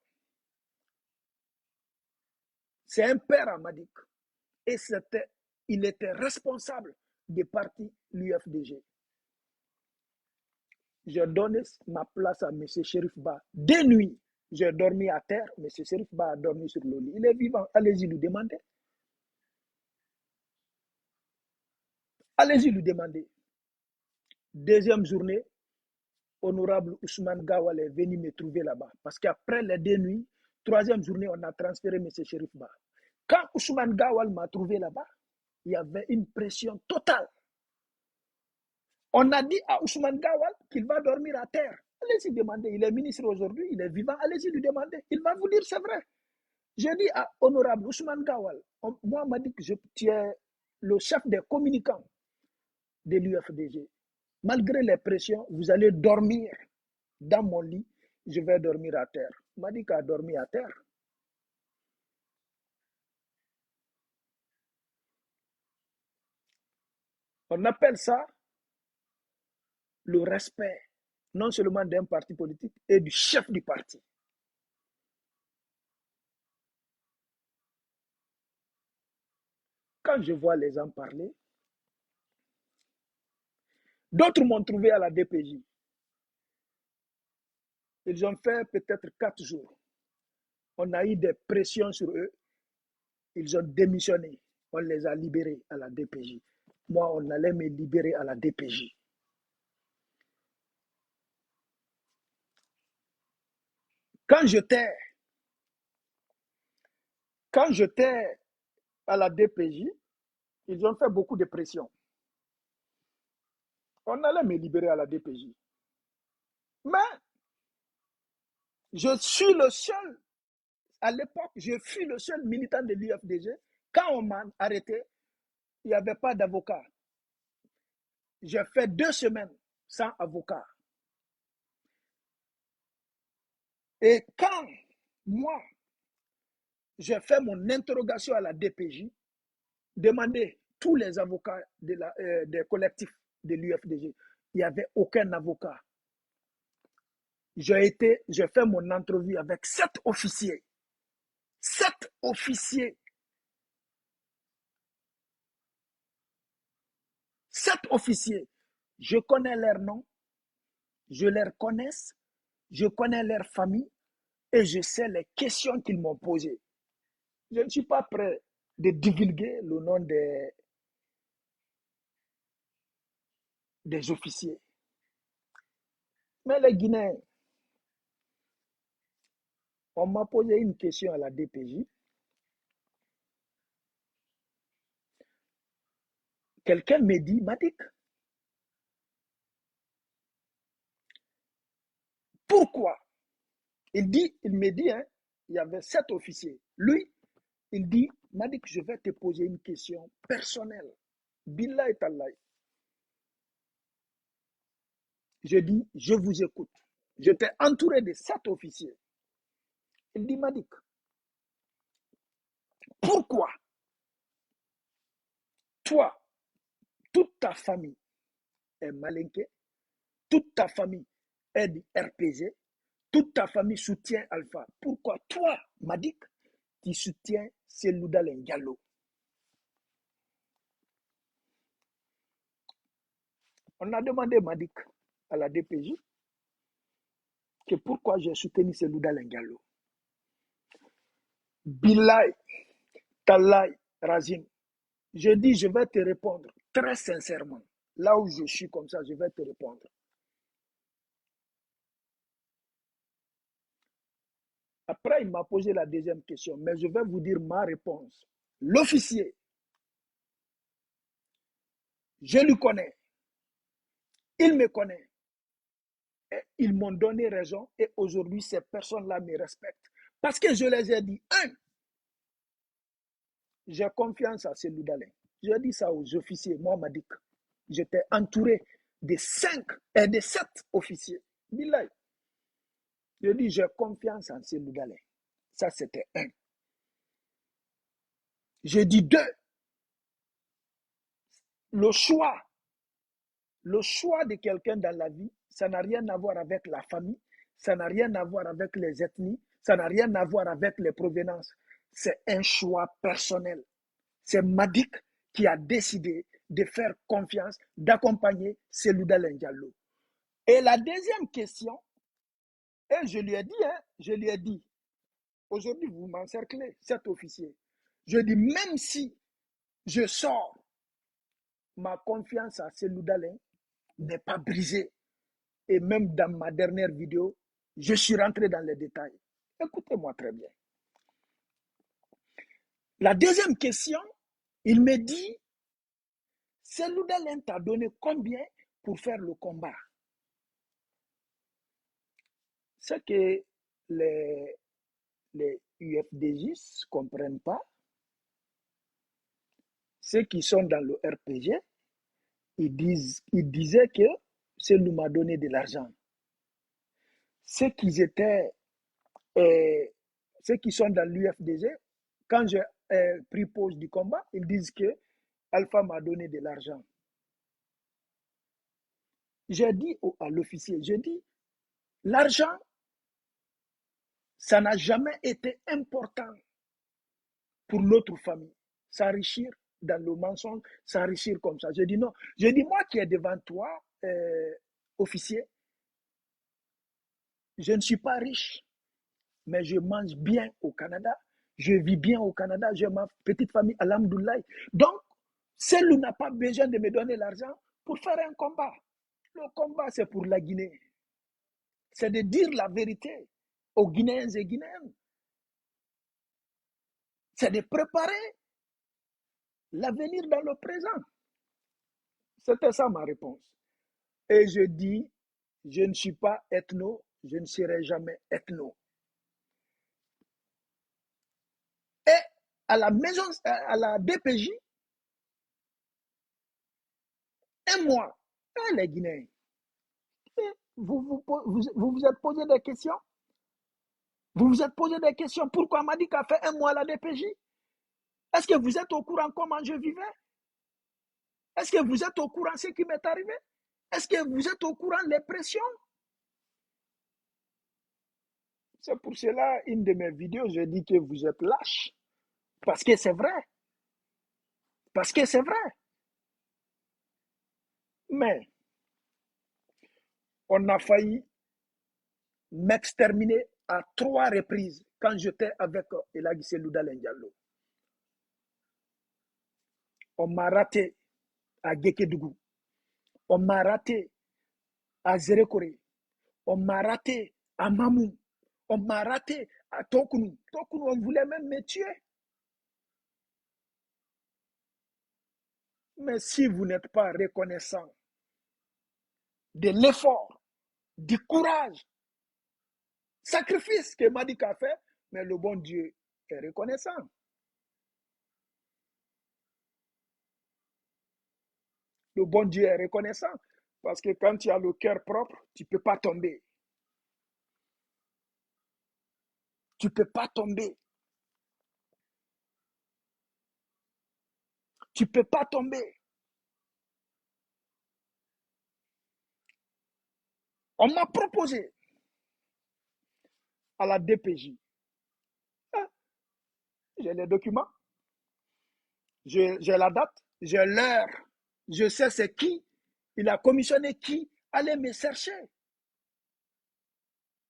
C'est un père à Madik. Et il était responsable des partis l'UFDG. J'ai donné ma place à M. Sherif Ba. 2 nuits, j'ai dormi à terre. M. Sherif Ba a dormi sur le lit. Il est vivant. Allez-y lui demander. Allez-y lui demander. Deuxième journée, honorable Ousmane Gawal est venu me trouver là-bas. Parce qu'après les 2 nuits, 3e journée, on a transféré M. Sherif Ba. Quand Ousmane Gawal m'a trouvé là-bas, il y avait une pression totale. On a dit à Ousmane Gawal qu'il va dormir à terre. Allez-y demander. Il est ministre aujourd'hui, il est vivant. Allez-y lui demander. Il va vous dire c'est vrai. J'ai dit à honorable Ousmane Gawal, moi, on m'a dit que tu es le chef des communicants de l'UFDG. Malgré les pressions, vous allez dormir dans mon lit. Je vais dormir à terre. On m'a dit qu'il a dormi à terre. On appelle ça le respect, non seulement d'un parti politique, et du chef du parti. Quand je vois les gens parler, d'autres m'ont trouvé à la DPJ. Ils ont fait peut-être 4 jours. On a eu des pressions sur eux. Ils ont démissionné. On les a libérés à la DPJ. Moi, on allait me libérer à la DPJ. Quand j'étais à la DPJ, ils ont fait beaucoup de pression. On allait me libérer à la DPJ. Mais je suis le seul, à l'époque, je fus le seul militant de l'UFDG. Quand on m'a arrêté, il n'y avait pas d'avocat. J'ai fait 2 semaines sans avocat. Et quand moi, j'ai fait mon interrogation à la DPJ, demandé tous les avocats des collectifs de l'UFDG, il n'y avait aucun avocat. J'ai fait mon entrevue avec 7 officiers. 7 officiers. 7 officiers. Je connais leurs noms, je les connais, je connais leur famille et je sais les questions qu'ils m'ont posées. Je ne suis pas prêt de divulguer le nom des officiers. Mais les Guinéens, on m'a posé une question à la DPJ. Quelqu'un me dit, Madik, pourquoi? Il me dit, hein, il y avait 7 officiers. Lui, il dit, Madik, je vais te poser une question personnelle. Billah et Allah. Je dis, je vous écoute. J'étais entouré de 7 officiers. Il dit, Madik, pourquoi toi, toute ta famille est malinquée, toute ta famille est du RPG, toute ta famille soutient Alpha. Pourquoi toi, Madik, tu soutiens Selouda Diallo? On a demandé Madik à la DPJ que pourquoi j'ai soutenu Selouda Diallo. Bilay, Talay, Razim, je dis, je vais te répondre très sincèrement. Là où je suis comme ça, je vais te répondre. Après, il m'a posé la deuxième question, mais je vais vous dire ma réponse. L'officier, je le connais, il me connaît, et ils m'ont donné raison, et aujourd'hui, ces personnes-là me respectent. Parce que je les ai dit, j'ai confiance à Selouda. J'ai dit ça aux officiers, moi, Madik. J'étais entouré de 5 et de 7 officiers. Bilay. Je dis, j'ai confiance en Selouda. Ça, c'était 1. Je dis 2. Le choix de quelqu'un dans la vie, ça n'a rien à voir avec la famille, ça n'a rien à voir avec les ethnies, ça n'a rien à voir avec les provenances. C'est un choix personnel. C'est Madik qui a décidé de faire confiance, d'accompagner Selouda Diallo. Et la deuxième question, et je lui ai dit, aujourd'hui vous m'encerclez, cet officier. Je dis, même si je sors, ma confiance à Selouda n'est pas brisée. Et même dans ma dernière vidéo, je suis rentré dans les détails. Écoutez-moi très bien. La deuxième question, il me dit, Selouda t'a donné combien pour faire le combat? Ce que les UFDJ ne comprennent pas, ceux qui sont dans le RPG, ils disaient que Selou m'a donné de l'argent. Ceux qui sont dans l'UFDG, quand j'ai pris pause du combat, ils disent que Alpha m'a donné de l'argent. J'ai dit à l'officier, j'ai dit, l'argent, ça n'a jamais été important pour notre famille. S'enrichir dans le mensonge, s'enrichir comme ça. Je dis non. Je dis, moi qui est devant toi, officier, je ne suis pas riche. mais je mange bien au Canada, je vis bien au Canada, j'ai ma petite famille, alhamdoulilah. Donc, Cellou n'a pas besoin de me donner l'argent pour faire un combat. Le combat, c'est pour la Guinée. C'est de dire la vérité aux Guinéens et Guinéennes. C'est de préparer l'avenir dans le présent. C'était ça ma réponse. Et je dis, je ne suis pas ethno, je ne serai jamais ethno. Et à la maison, à la DPJ, un mois, les Guinéens, vous êtes posé des questions? Vous vous êtes posé des questions? Pourquoi Madick a fait un mois à la DPJ? Est-ce que vous êtes au courant comment je vivais? Est-ce que vous êtes au courant de ce qui m'est arrivé? Est-ce que vous êtes au courant des pressions? C'est pour cela, une de mes vidéos, je dis que vous êtes lâches. Parce que c'est vrai. Parce que c'est vrai. Mais on a failli m'exterminer à 3 reprises quand j'étais avec Elagi Selouda Lendialo. On m'a raté à Gekedougou. On m'a raté à Zérekore. On m'a raté à Mamou. On m'a raté à Tokounou. Tokounou, on voulait même me tuer. Mais si vous n'êtes pas reconnaissant de l'effort, du courage, sacrifice que Madick a fait, mais le bon Dieu est reconnaissant. Le bon Dieu est reconnaissant. Parce que quand tu as le cœur propre, tu ne peux pas tomber. Tu ne peux pas tomber. Tu ne peux pas tomber. On m'a proposé à la DPJ. J'ai les documents, j'ai la date, j'ai l'heure, je sais c'est qui, il a commissionné qui allait me chercher.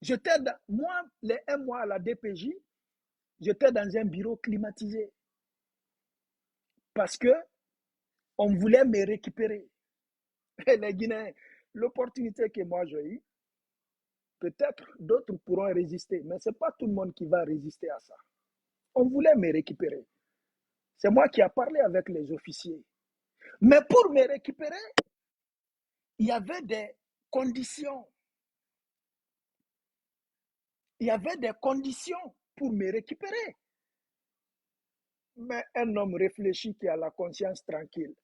J'étais, moi, les 1 mois à la DPJ, j'étais dans un bureau climatisé. Parce que on voulait me récupérer. Et les Guinéens, l'opportunité que moi j'ai eue, peut-être d'autres pourront résister, mais ce n'est pas tout le monde qui va résister à ça. On voulait me récupérer. C'est moi qui ai parlé avec les officiers. Mais pour me récupérer, il y avait des conditions. Il y avait des conditions pour me récupérer. Mais un homme réfléchi qui a la conscience tranquille.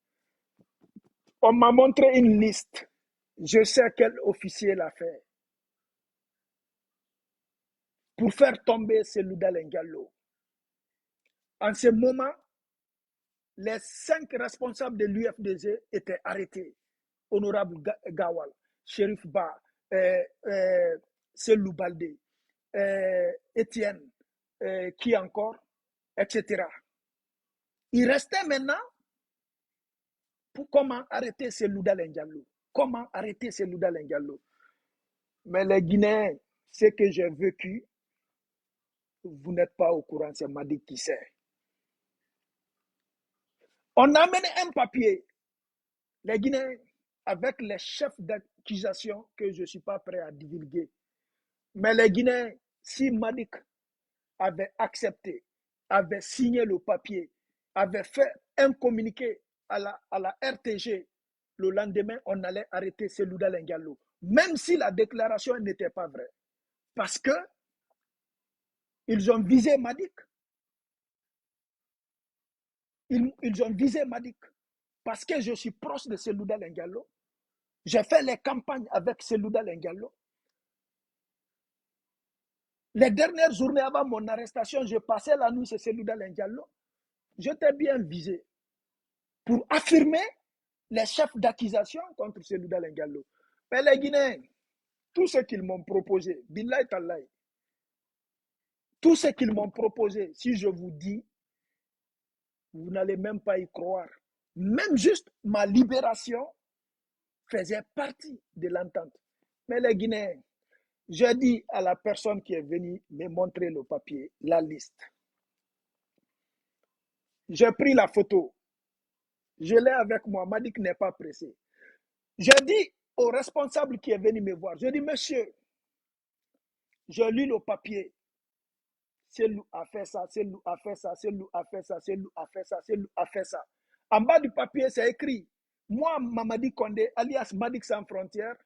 On m'a montré une liste. Je sais quel officier l'a fait. Pour faire tomber Selouda Lendialo. En ce moment, les 5 responsables de l'UFDG étaient arrêtés. Honorable Gawal, Shérif Ba, Selou Baldé, Étienne, qui encore, etc. Il restait maintenant pour comment arrêter Selouda Lendialo. Comment arrêter Selouda Lendialo. Mais les Guinéens, ce que j'ai vécu, vous n'êtes pas au courant, c'est Madick qui sait. On a amené un papier, les Guinéens, avec les chefs d'accusation que je ne suis pas prêt à divulguer. Mais les Guinéens, si Madick avait accepté, avait signé le papier, avait fait un communiqué à la RTG, le lendemain, on allait arrêter Selouda Lendialo, même si la déclaration n'était pas vraie. Parce que ils ont visé Madick. Ils ont visé Madick. Parce que je suis proche de Selouda Lendialo. J'ai fait les campagnes avec Selouda Lendialo. Les dernières journées avant mon arrestation, je passais la nuit chez Selouda Lendialo. J'étais bien visé pour affirmer les chefs d'accusation contre Selouda Lendialo. Mais les Guinéens, tout ce qu'ils m'ont proposé, billahi tallahi, tout ce qu'ils m'ont proposé, si je vous dis, vous n'allez même pas y croire. Même juste ma libération faisait partie de l'entente. Mais les Guinéens, J'ai dit à la personne qui est venue me montrer le papier, la liste. J'ai pris la photo. Je l'ai avec moi. M'a dit qu'il n'est pas pressé. J'ai dit au responsable qui est venu me voir, je dis, monsieur, je lis le papier. C'est lui a fait ça, c'est lui a fait ça, c'est lui a fait ça, c'est lui a fait ça, c'est lui a fait ça. En bas du papier, c'est écrit, moi, Mamadi Kondé, alias Madik Sans Frontières,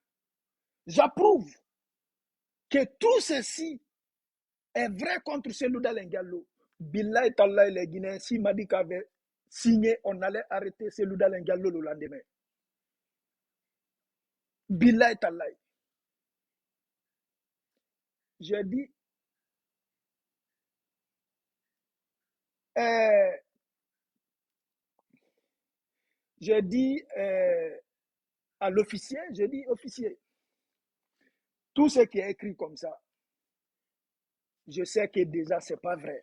j'approuve que tout ceci est vrai contre Selouda Lengallo. Billahi Tallahi les Guinéens, si Madik avait signé, on allait arrêter Selouda Lengallo le lendemain. Billahi Tallahi. J'ai dit, euh, j'ai dit à l'officier, j'ai dit, officier, tout ce qui est écrit comme ça, je sais que déjà, ce n'est pas vrai.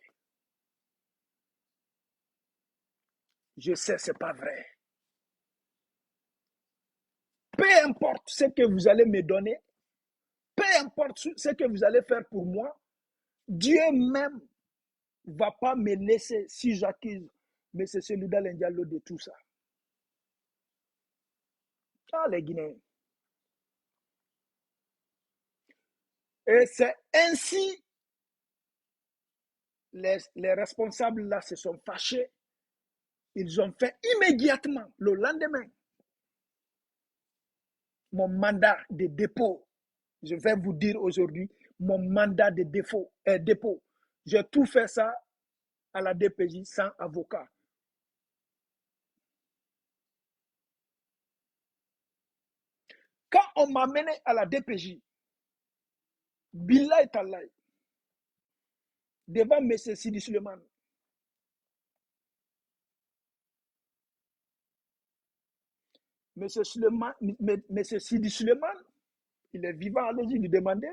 Je sais, ce n'est pas vrai. Peu importe ce que vous allez me donner, peu importe ce que vous allez faire pour moi, Dieu même ne va pas me laisser, si j'accuse M. Selouda Lengallo de tout ça. Ah, les Guinéens. Et c'est ainsi les responsables là se sont fâchés. Ils ont fait immédiatement, le lendemain, mon mandat de dépôt. Je vais vous dire aujourd'hui mon mandat de dépôt. J'ai tout fait ça à la DPJ sans avocat. Quand on m'a mené à la DPJ, Billah Tallahi, devant M. Sidi Suleiman, M. Sidi Suleiman, il est vivant, allez-y lui demander.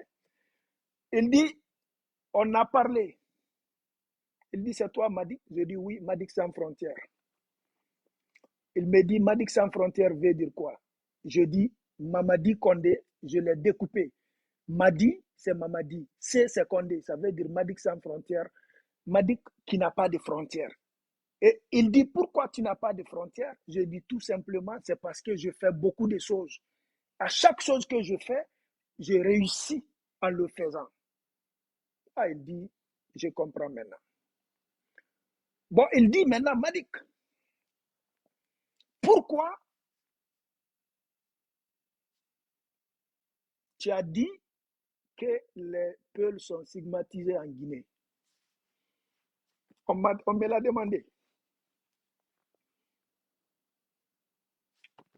Il dit, on a parlé. Il dit, c'est toi, Madik? Je dis, oui, Madik Sans Frontières. Il me dit, Madik Sans Frontières veut dire quoi? Je dis, Mamadi Kondé, je l'ai découpé. Madi, c'est Mamadi. C'est Condé, ça veut dire Madik Sans Frontières. Madik qui n'a pas de frontières. Et il dit, pourquoi tu n'as pas de frontières? Je dis tout simplement, c'est parce que je fais beaucoup de choses. À chaque chose que je fais, je réussis en le faisant. Ah, il dit, je comprends maintenant. Bon, il dit maintenant, Madik, pourquoi tu as dit que les Peuls sont stigmatisés en Guinée? On me l'a demandé.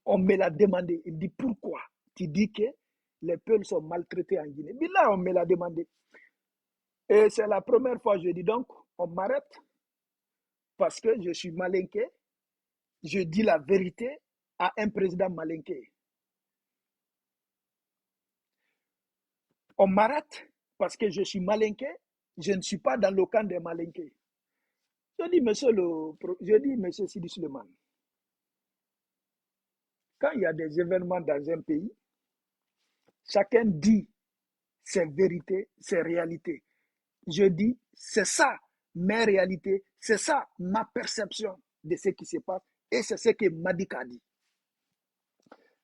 On me l'a demandé. Il dit, pourquoi tu dis que les Peuls sont maltraités en Guinée? Mais là, on me l'a demandé. Et c'est la première fois que je dis, donc, on m'arrête parce que je suis malinqué. Je dis la vérité à un président malinqué. On m'arrête parce que je suis malinqué. Je ne suis pas dans le camp des malinqués. Je dis, monsieur Sidi Suleiman, quand il y a des événements dans un pays, chacun dit ses vérités, ses réalités. Je dis, c'est ça mes réalités, c'est ça ma perception de ce qui se passe et c'est ce que Madik a dit.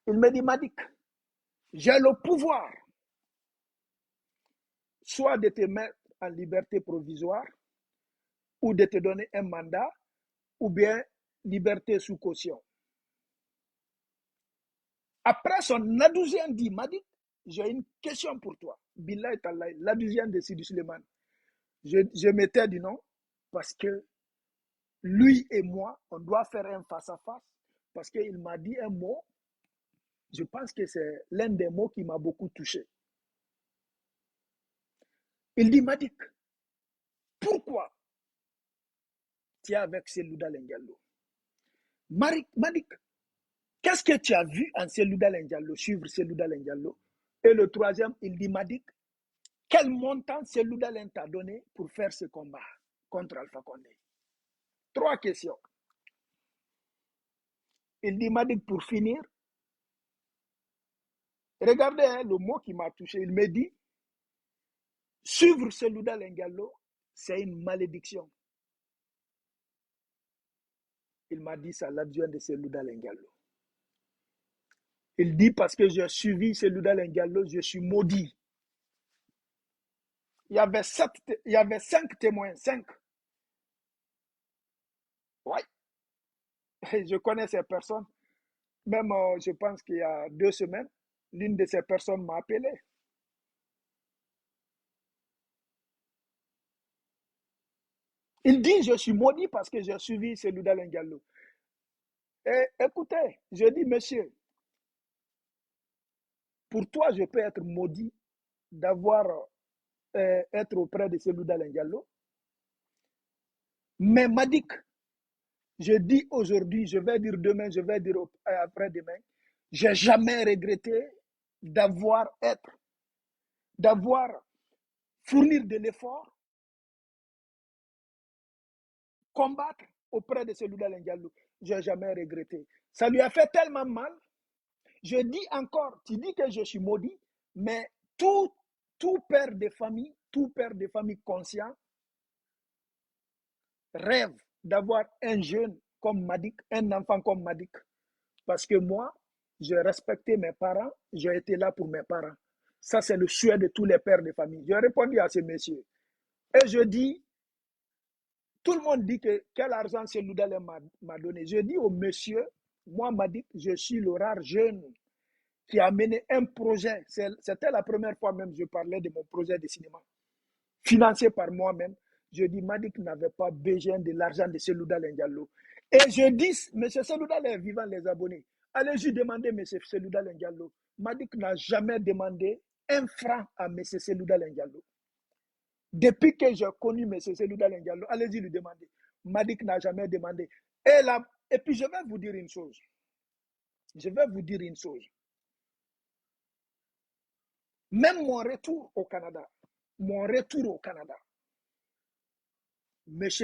Il me dit, Madik, j'ai le pouvoir soit de te mettre en liberté provisoire ou de te donner un mandat ou bien liberté sous caution. Après son adouzian dit, Madik, j'ai une question pour toi. Billah et Allah, l'adouzian de Sidi Suleiman. Je m'étais dit non, parce que lui et moi, on doit faire un face-à-face, parce qu'il m'a dit un mot, je pense que c'est l'un des mots qui m'a beaucoup touché. Il dit, Madik, pourquoi tu es avec Selouda Lengallo? Madik, qu'est-ce que tu as vu en Selouda Lengallo, suivre Selouda Lengallo? Et le troisième, il dit, Madik, quel montant Selouda Lengallo t'a donné pour faire ce combat contre Alpha Condé? Trois questions. Il dit, Madik, pour finir, regardez le mot qui m'a touché. Il me dit, Suivre Selouda Lengalo, c'est une malédiction. Il m'a dit ça, l'adjoint de Selouda Lengalo. Il dit parce que j'ai suivi Selouda Lengalo, je suis maudit. Il y avait 5 témoins, 5. Oui, je connais ces personnes. Même, je pense qu'il y a 2 semaines, l'une de ces personnes m'a appelé. Il dit, je suis maudit parce que j'ai suivi Selouda Lengalo. Et écoutez, je dis, monsieur, pour toi, je peux être maudit d'avoir être auprès de Selouda Lengalo. Mais Madik, je dis aujourd'hui, je vais dire demain, je vais dire après-demain, j'ai jamais regretté d'avoir fournir de l'effort, combattre auprès de Selouda Lengalo. J'ai jamais regretté. Ça lui a fait tellement mal. Je dis encore, tu dis que je suis maudit, mais tout père de famille conscient rêve d'avoir un jeune comme Madik, un enfant comme Madik. Parce que moi, j'ai respecté mes parents, j'ai été là pour mes parents. Ça, c'est le souhait de tous les pères de famille. J'ai répondu à ce monsieur. Et je dis, tout le monde dit que quel argent Selouda m'a donné. Je dis au monsieur, moi, Madik, je suis le rare jeune qui a mené un projet. C'était la première fois même que je parlais de mon projet de cinéma, financé par moi-même. Je dis, Madik n'avait pas besoin de l'argent de Selouda Lengalo. Et je dis, M. Selouda est vivant, les abonnés. Allez-y demander M. Selouda Lengalo. Madik n'a jamais demandé un franc à M. Selouda Lengalo. Depuis que j'ai connu M. Selouda Lengalo, allez-y lui demander. Madik n'a jamais demandé. Et puis je vais vous dire une chose. Même mon retour au Canada, M.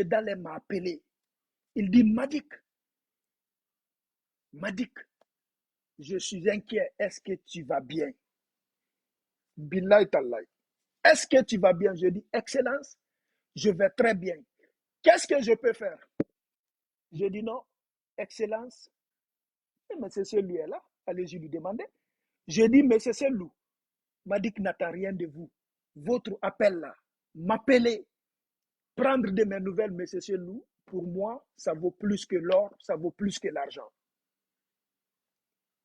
Dalé m'a appelé. Il dit, Madik, je suis inquiet. Est-ce que tu vas bien? Billahi Tallahi. Est-ce que tu vas bien? Je dis, Excellence, je vais très bien. Qu'est-ce que je peux faire? Je dis non, Excellence. Mais c'est celui là. Allez-y lui demander. Je dis, mais c'est celui. Madik n'attend rien de vous. Votre appel là, m'appeler, prendre de mes nouvelles, mais c'est celui. Pour moi, ça vaut plus que l'or, ça vaut plus que l'argent.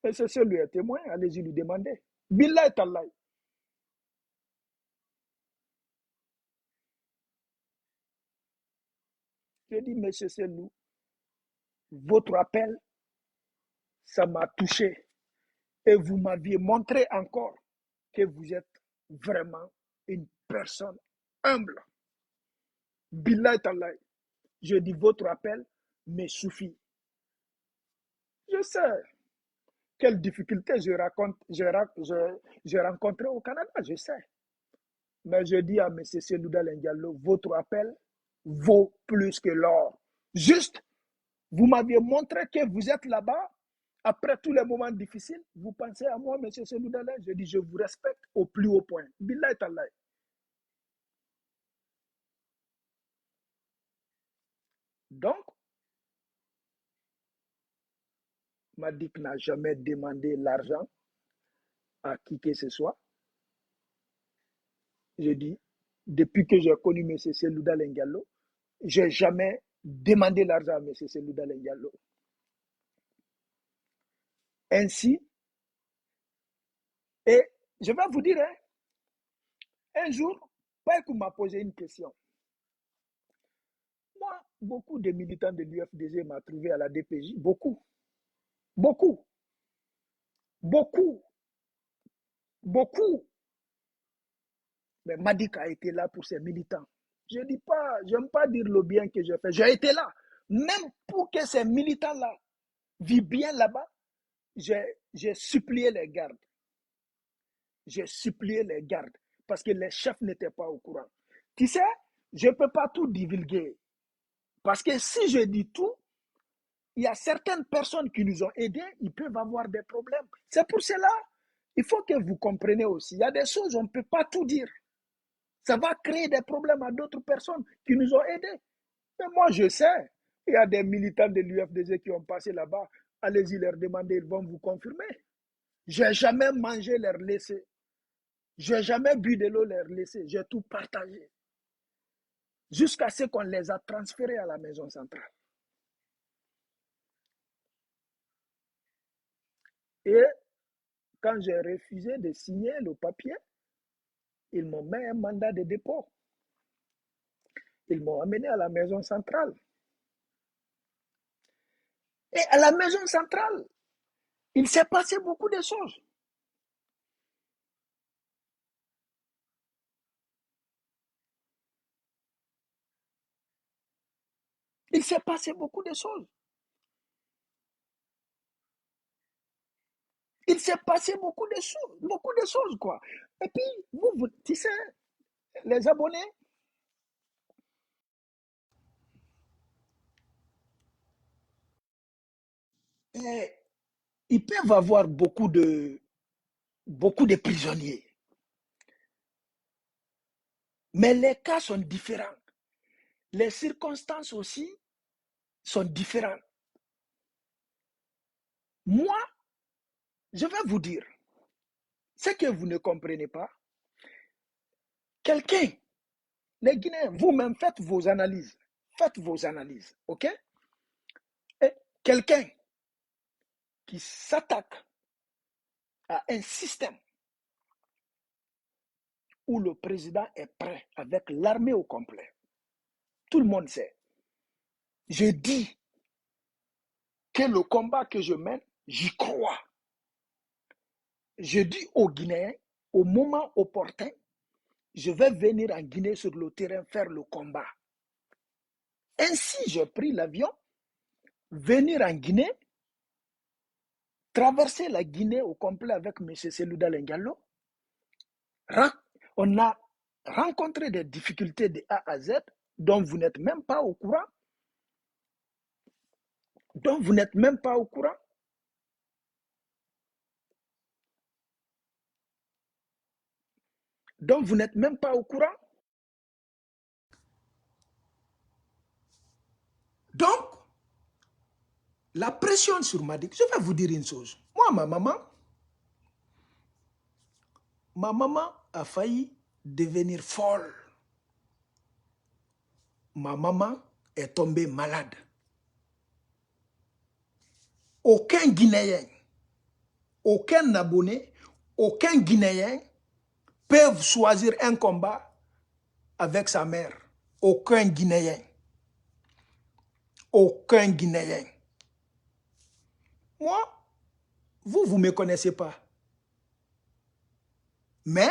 Et c'est celui est témoin. Allez-y lui demander. Billahi Tallahi. Je dis, monsieur Selou, votre appel, ça m'a touché. Et vous m'aviez montré encore que vous êtes vraiment une personne humble. Billahi Tallahi. Je dis, votre appel me suffit. Je sais quelles difficultés j'ai rencontrées au Canada, je sais. Mais je dis à M. Selouda Lengalo, votre appel vaut plus que l'or. Juste, vous m'aviez montré que vous êtes là-bas. Après tous les moments difficiles, vous pensez à moi, M. Selouda Lengalo. Je dis, je vous respecte au plus haut point. Billahi Tallahi. Donc, Madik n'a jamais demandé l'argent à qui que ce soit. Je dis, depuis que j'ai connu M. Selouda Lengalo, je n'ai jamais demandé l'argent à M. Selouda Lengalo. Ainsi, et je vais vous dire, hein, un jour, Païkou m'a posé une question. Moi, beaucoup de militants de l'UFDG m'ont trouvé à la DPJ. Beaucoup. Beaucoup. Beaucoup. Beaucoup. Mais Madik a été là pour ses militants. Je dis pas, j'aime pas dire le bien que j'ai fait. J'ai été là. Même pour que ces militants-là vivent bien là-bas, j'ai supplié les gardes. J'ai supplié les gardes parce que les chefs n'étaient pas au courant. Tu sais, je ne peux pas tout divulguer. Parce que si je dis tout, il y a certaines personnes qui nous ont aidés, ils peuvent avoir des problèmes. C'est pour cela, il faut que vous compreniez aussi. Il y a des choses, on ne peut pas tout dire. Ça va créer des problèmes à d'autres personnes qui nous ont aidés. Mais moi, je sais, il y a des militants de l'UFDG qui ont passé là-bas. Allez-y leur demander, ils vont vous confirmer. Je n'ai jamais mangé leur laisser. Je n'ai jamais bu de l'eau leur laisser. J'ai tout partagé. Jusqu'à ce qu'on les a transférés à la maison centrale. Et quand j'ai refusé de signer le papier, ils m'ont mis un mandat de dépôt. Ils m'ont amené à la maison centrale. Et à la maison centrale, il s'est passé beaucoup de choses. Il s'est passé beaucoup de choses. Il s'est passé beaucoup de choses, quoi. Et puis, vous tu sais, les abonnés, eh, ils peuvent avoir beaucoup de prisonniers. Mais les cas sont différents. Les circonstances aussi sont différentes. Moi, je vais vous dire, ce que vous ne comprenez pas, quelqu'un, les Guinéens, vous-même faites vos analyses. Faites vos analyses, ok? Et quelqu'un qui s'attaque à un système où le président est prêt avec l'armée au complet. Tout le monde sait. Je dis que le combat que je mène, j'y crois. Je dis aux Guinéens, au moment opportun, je vais venir en Guinée sur le terrain faire le combat. Ainsi, j'ai pris l'avion, venir en Guinée, traverser la Guinée au complet avec M. Selouda Lengalo. On a rencontré des difficultés de A à Z dont vous n'êtes même pas au courant. Dont vous n'êtes même pas au courant. Dont vous n'êtes même pas au courant. Donc, la pression sur Madick, je vais vous dire une chose. Moi, ma maman a failli devenir folle. Ma maman est tombée malade. Aucun Guinéen, aucun abonné, aucun Guinéen peut choisir un combat avec sa mère. Aucun Guinéen. Aucun Guinéen. Moi, vous ne me connaissez pas. Mais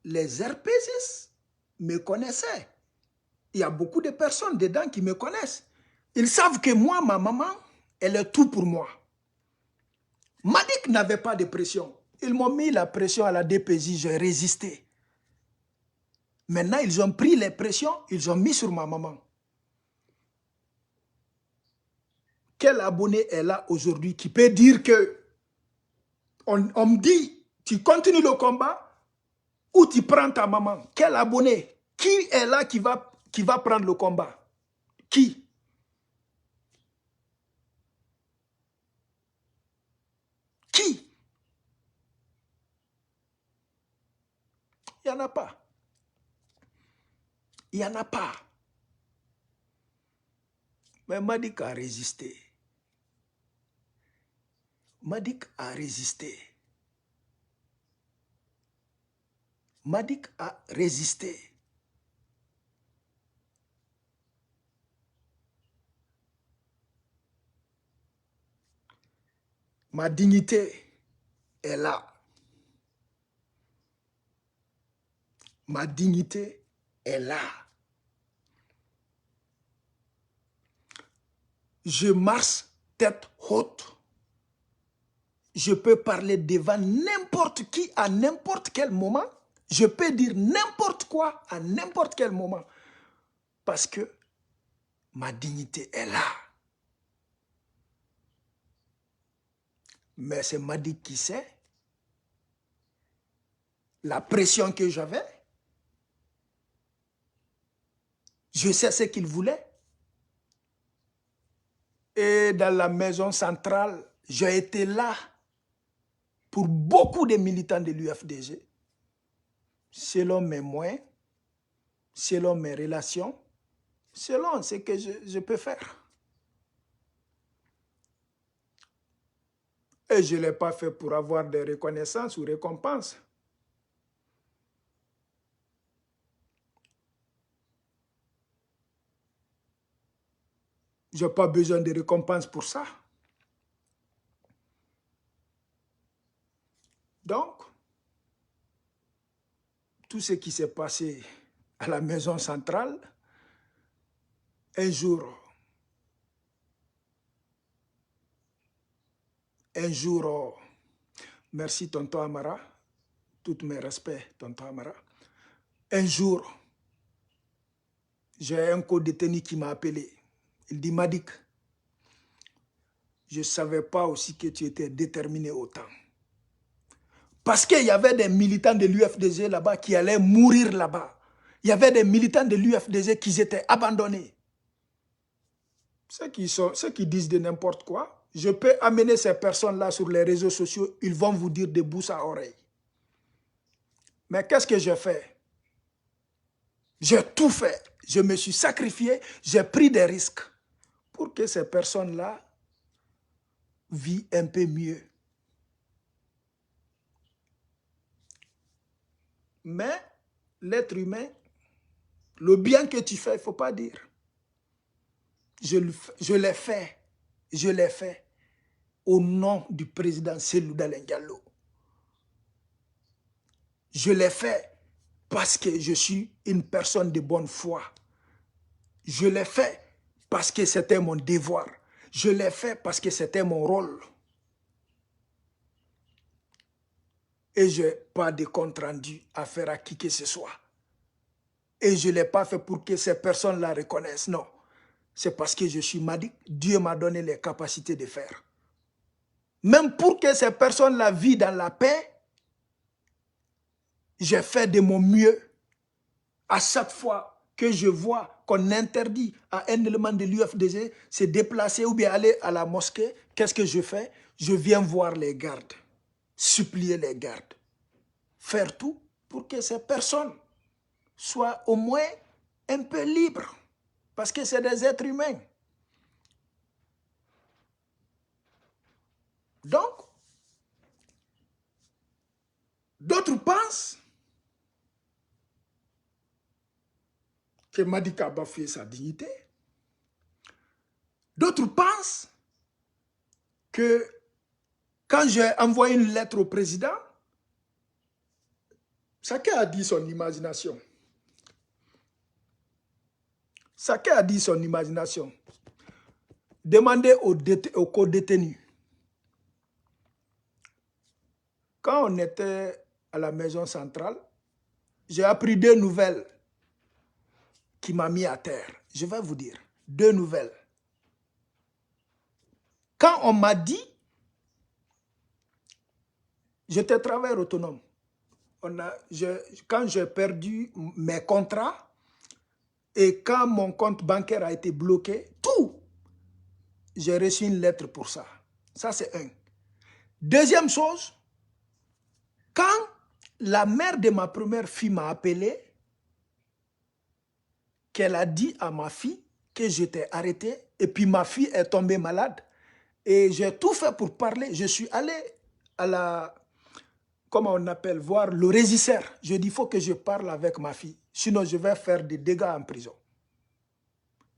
les RPGistes me connaissaient. Il y a beaucoup de personnes dedans qui me connaissent. Ils savent que moi, ma maman, elle est tout pour moi. Madick n'avait pas de pression. Ils m'ont mis la pression à la DPJ, j'ai résisté. Maintenant, ils ont pris les pressions, ils ont mis sur ma maman. Quel abonné est là aujourd'hui qui peut dire que on me dit, tu continues le combat ou tu prends ta maman? Quel abonné? Qui est là qui va prendre le combat? Qui? Qui? Il n'y en a pas. Il n'y en a pas. Mais Madick a résisté. Madick a résisté. Madick a résisté. Ma dignité est là. Ma dignité est là. Je marche tête haute. Je peux parler devant n'importe qui à n'importe quel moment. Je peux dire n'importe quoi à n'importe quel moment. Parce que ma dignité est là. Mais c'est Madick qui sait la pression que j'avais. Je sais ce qu'il voulait. Et dans la maison centrale, j'ai été là pour beaucoup de militants de l'UFDG, selon mes moyens, selon mes relations, selon ce que je peux faire. Et je ne l'ai pas fait pour avoir des reconnaissances ou récompenses. Je n'ai pas besoin de récompenses pour ça. Donc, tout ce qui s'est passé à la maison centrale, un jour, merci tonton Amara, tous mes respects tonton Amara, un jour, j'ai un co-détenu qui m'a appelé. Il dit, Madik, je ne savais pas aussi que tu étais déterminé autant. Parce qu'il y avait des militants de l'UFDG là-bas qui allaient mourir là-bas. Il y avait des militants de l'UFDG qui étaient abandonnés. Ceux qui disent de n'importe quoi, je peux amener ces personnes-là sur les réseaux sociaux, ils vont vous dire de bouche à oreille. Mais qu'est-ce que j'ai fait? J'ai tout fait. Je me suis sacrifié, j'ai pris des risques pour que ces personnes-là vivent un peu mieux. Mais l'être humain, le bien que tu fais, il ne faut pas dire. Je l'ai fait au nom du président Cellou Dalein Diallo. Je l'ai fait parce que je suis une personne de bonne foi. Je l'ai fait parce que c'était mon devoir. Je l'ai fait parce que c'était mon rôle. Et je n'ai pas de compte rendu à faire à qui que ce soit. Et je ne l'ai pas fait pour que ces personnes la reconnaissent. Non. C'est parce que je suis Madik. Dieu m'a donné les capacités de faire. Même pour que ces personnes-là vivent dans la paix, j'ai fait de mon mieux. À chaque fois que je vois qu'on interdit à un élément de l'UFDG se déplacer ou bien aller à la mosquée, qu'est-ce que je fais? Je viens voir les gardes, supplier les gardes, faire tout pour que ces personnes soient au moins un peu libres, parce que c'est des êtres humains. Donc, d'autres pensent que Madika a bafoué sa dignité. D'autres pensent que quand j'ai envoyé une lettre au président, chacun a dit son imagination. Chacun a dit son imagination. Demandez aux co-détenus. Quand on était à la maison centrale, j'ai appris 2 nouvelles qui m'ont mis à terre. Je vais vous dire, 2 nouvelles. Quand on m'a dit, j'étais travailleur autonome. Quand j'ai perdu mes contrats et quand mon compte bancaire a été bloqué, tout, j'ai reçu une lettre pour ça. Ça, c'est un. Deuxième chose, quand la mère de ma première fille m'a appelé, qu'elle a dit à ma fille que j'étais arrêté et puis ma fille est tombée malade et j'ai tout fait pour parler. Je suis allé à la, comment on appelle, voir le régisseur. Je dis, il faut que je parle avec ma fille, sinon je vais faire des dégâts en prison.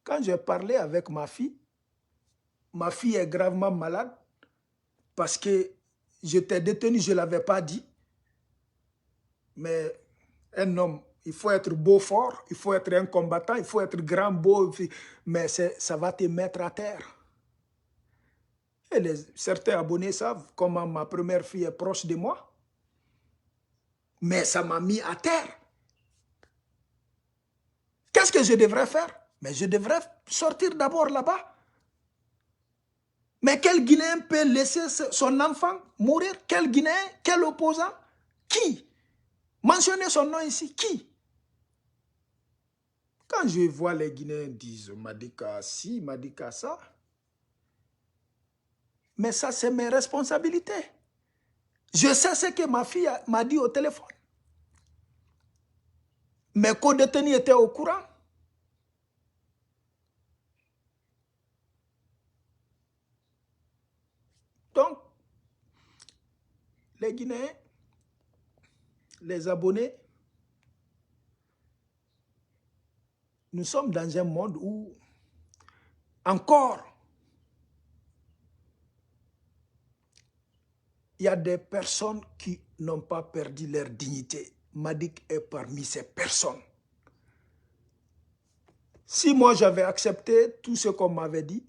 Quand j'ai parlé avec ma fille est gravement malade parce que j'étais détenu, je ne l'avais pas dit. Mais un homme, il faut être beau, fort, il faut être un combattant, il faut être grand, beau, mais ça va te mettre à terre. Et certains abonnés savent comment ma première fille est proche de moi. Mais ça m'a mis à terre. Qu'est-ce que je devrais faire? Mais je devrais sortir d'abord là-bas. Mais quel Guinéen peut laisser son enfant mourir? Quel Guinéen? Quel opposant? Qui? Mentionnez son nom ici. Qui? Quand je vois les Guinéens disent Madika ci, Madika ça, mais ça c'est mes responsabilités. Je sais ce que ma fille m'a dit au téléphone. Mes co-détenus étaient au courant. Donc, les Guinéens, les abonnés, nous sommes dans un monde où encore il y a des personnes qui n'ont pas perdu leur dignité. Madik est parmi ces personnes. Si moi j'avais accepté tout ce qu'on m'avait dit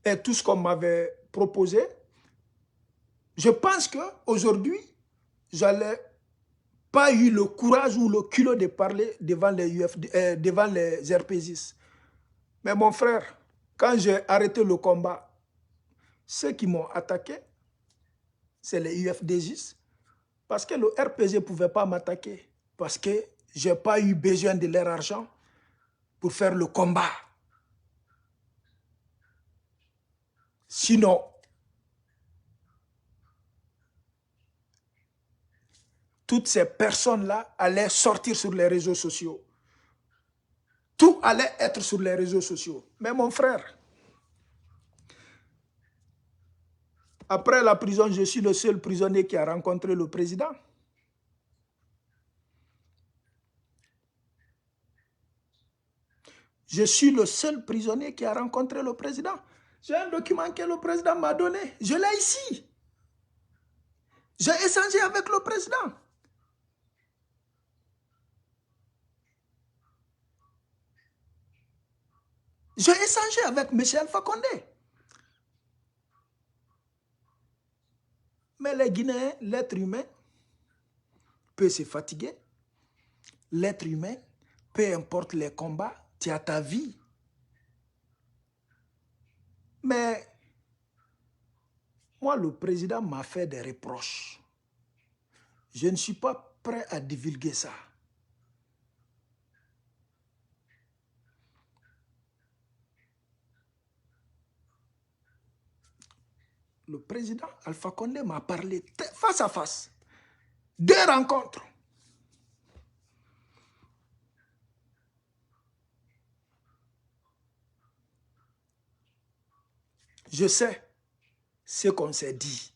et tout ce qu'on m'avait proposé, je pense qu'aujourd'hui, j'allais pas eu le courage ou le culot de parler devant les devant les RPGistes. Mais mon frère, quand j'ai arrêté le combat, ceux qui m'ont attaqué, c'est les UFDJistes, parce que le RPG ne pouvait pas m'attaquer, parce que je n'ai pas eu besoin de leur argent pour faire le combat. Sinon, toutes ces personnes-là allaient sortir sur les réseaux sociaux. Tout allait être sur les réseaux sociaux. Mais mon frère, après la prison, je suis le seul prisonnier qui a rencontré le président. Je suis le seul prisonnier qui a rencontré le président. J'ai un document que le président m'a donné. Je l'ai ici. J'ai échangé avec le président. J'ai échangé avec M. Alpha Condé. Mais les Guinéens, l'être humain peut se fatiguer. L'être humain, peu importe les combats, tu as ta vie. Mais moi, le président m'a fait des reproches. Je ne suis pas prêt à divulguer ça. Le président Alpha Condé m'a parlé face à face. 2 rencontres. Je sais ce qu'on s'est dit.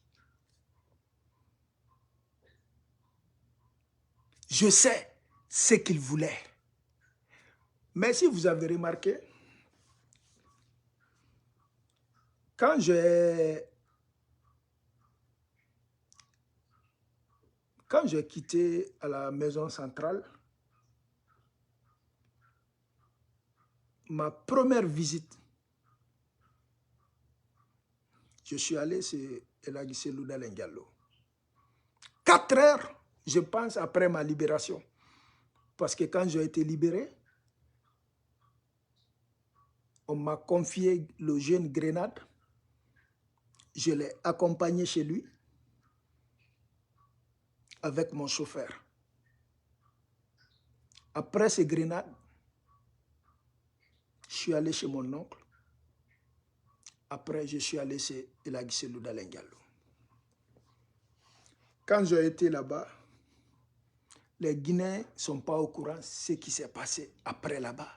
Je sais ce qu'il voulait. Mais si vous avez remarqué, quand j'ai quitté à la maison centrale, ma première visite, je suis allé chez Elagissé Loudalen Diallo. 4 heures, je pense, après ma libération. Parce que quand j'ai été libéré, on m'a confié le jeune Grenade. Je l'ai accompagné chez lui avec mon chauffeur. Après ces Grenades, je suis allé chez mon oncle. Après, je suis allé chez Elagissé Loudalen Diallo. Quand j'ai été là-bas, les Guinéens ne sont pas au courant de ce qui s'est passé après là-bas.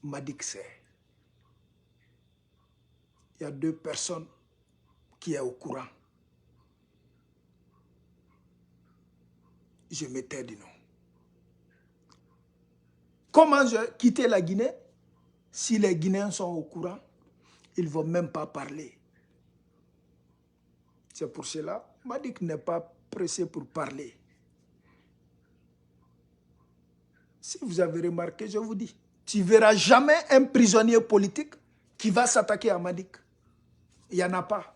Madik sait. Il y a 2 personnes qui sont au courant. Je m'étais dit non. Comment j'ai quitté la Guinée? Si les Guinéens sont au courant, ils ne vont même pas parler. C'est pour cela, Madik n'est pas pressé pour parler. Si vous avez remarqué, je vous dis, tu ne verras jamais un prisonnier politique qui va s'attaquer à Madik. Il n'y en a pas.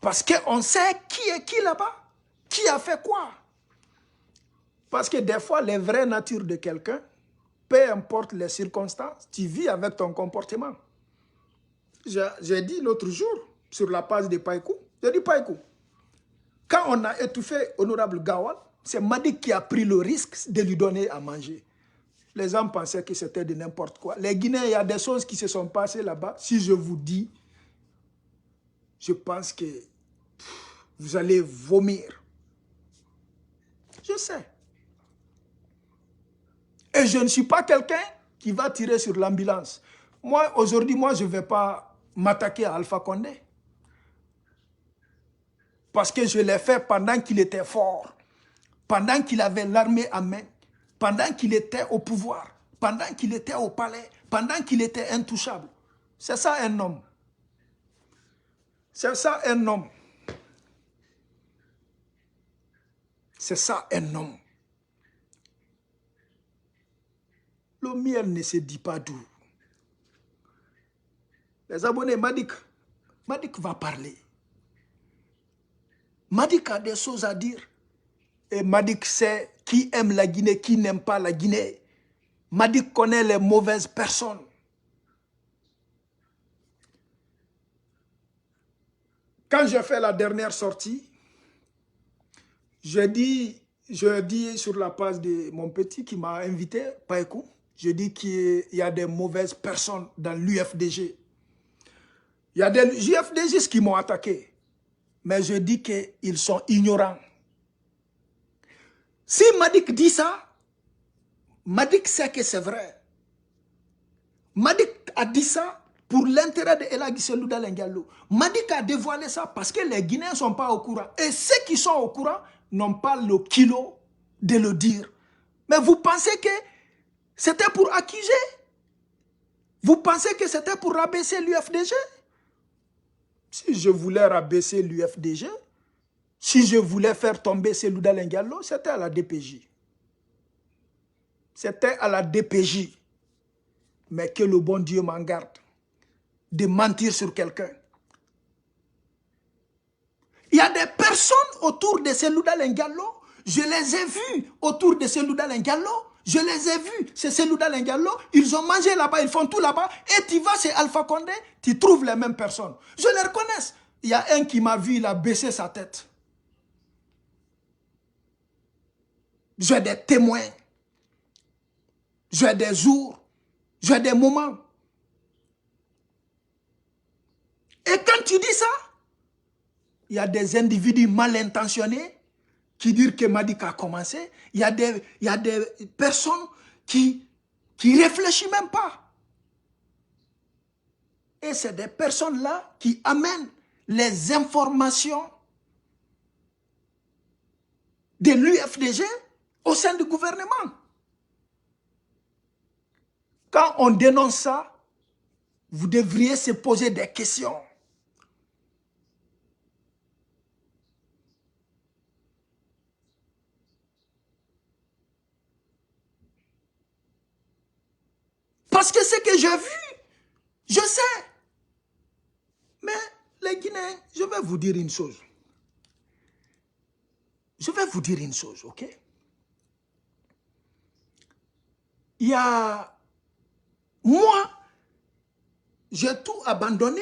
Parce qu'on sait qui est qui là-bas, qui a fait quoi. Parce que des fois, les vraies natures de quelqu'un, peu importe les circonstances, tu vis avec ton comportement. J'ai dit l'autre jour, sur la page de Païkou, j'ai dit Païkou, quand on a étouffé Honorable Gawal, C'est Madik qui a pris le risque de lui donner à manger. Les gens pensaient que c'était de n'importe quoi. Les Guinéens, il y a des choses qui se sont passées là-bas. Si je vous dis, je pense que vous allez vomir. Je sais. Et je ne suis pas quelqu'un qui va tirer sur l'ambulance. Moi, aujourd'hui, je ne vais pas m'attaquer à Alpha Condé. Parce que je l'ai fait pendant qu'il était fort, pendant qu'il avait l'armée en main, pendant qu'il était au pouvoir, pendant qu'il était au palais, pendant qu'il était intouchable. C'est ça un homme. C'est ça un homme. C'est ça un homme. Le miel ne se dit pas d'où. Les abonnés, Madik va parler. Madik a des choses à dire. Et Madik sait qui aime la Guinée, qui n'aime pas la Guinée. Madik connaît les mauvaises personnes. Quand j'ai fait la dernière sortie, je dis sur la page de mon petit qui m'a invité, Paekou, je dis qu'il y a des mauvaises personnes dans l'UFDG. Il y a des UFDG qui m'ont attaqué, mais je dis qu'ils sont ignorants. Si Madik dit ça, Madik sait que c'est vrai. Madik a dit ça pour l'intérêt de Ella Guissé-Louda Lengallo. Madik a dévoilé ça parce que les Guinéens ne sont pas au courant. Et ceux qui sont au courant n'ont pas le kilo de le dire. Mais vous pensez que c'était pour accuser? Vous pensez que c'était pour rabaisser l'UFDG? Si je voulais rabaisser l'UFDG, si je voulais faire tomber Selouda Lengallo, c'était à la DPJ. C'était à la DPJ. Mais que le bon Dieu m'en garde de mentir sur quelqu'un. Il y a des personnes autour de Selouda Lengallo, je les ai vus autour de Selouda Lengallo, je les ai vus, c'est Selouda Lengallo, ils ont mangé là-bas, ils font tout là-bas, et tu vas chez Alpha Condé, tu trouves les mêmes personnes. Je les reconnais. Il y a un qui m'a vu, il a baissé sa tête. J'ai des témoins. J'ai des jours. J'ai des moments. Et quand tu dis ça, il y a des individus mal intentionnés qui disent que Madik a commencé. Il y a des personnes qui réfléchissent même pas. Et c'est des personnes-là qui amènent les informations de l'UFDG au sein du gouvernement. Quand on dénonce ça, vous devriez se poser des questions. Parce que ce que j'ai vu, je sais. Mais les Guinéens, je vais vous dire une chose. Je vais vous dire une chose, ok? Il y a... Moi, j'ai tout abandonné.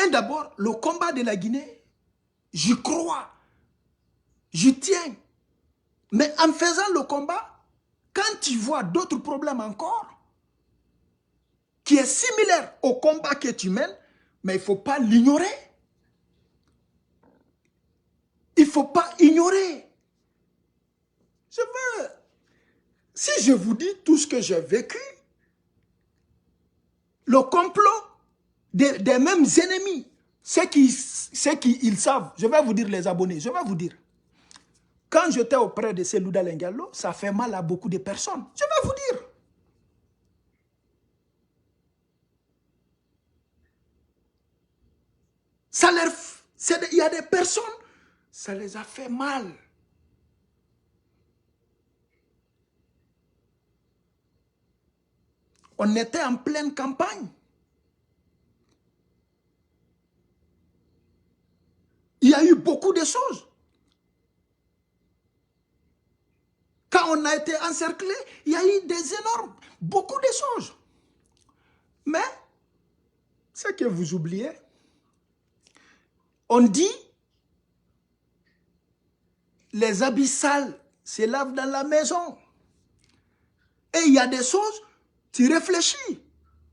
Et d'abord, le combat de la Guinée, j'y crois. J'y tiens. Mais en faisant le combat, quand tu vois d'autres problèmes encore, qui est similaire au combat que tu mènes, mais il ne faut pas l'ignorer. Il ne faut pas ignorer. Si je vous dis tout ce que j'ai vécu, le complot des mêmes ennemis, ceux qui ils savent, je vais vous dire les abonnés, je vais vous dire. Quand j'étais auprès de Selouda Lengallo, ça fait mal à beaucoup de personnes. Je vais vous dire. Il y a des personnes, ça les a fait mal. On était en pleine campagne. Il y a eu beaucoup de choses. Quand on a été encerclé, il y a eu des énormes, beaucoup de choses. Mais, ce que vous oubliez, on dit les habits sales se lavent dans la maison. Et il y a des choses, tu réfléchis.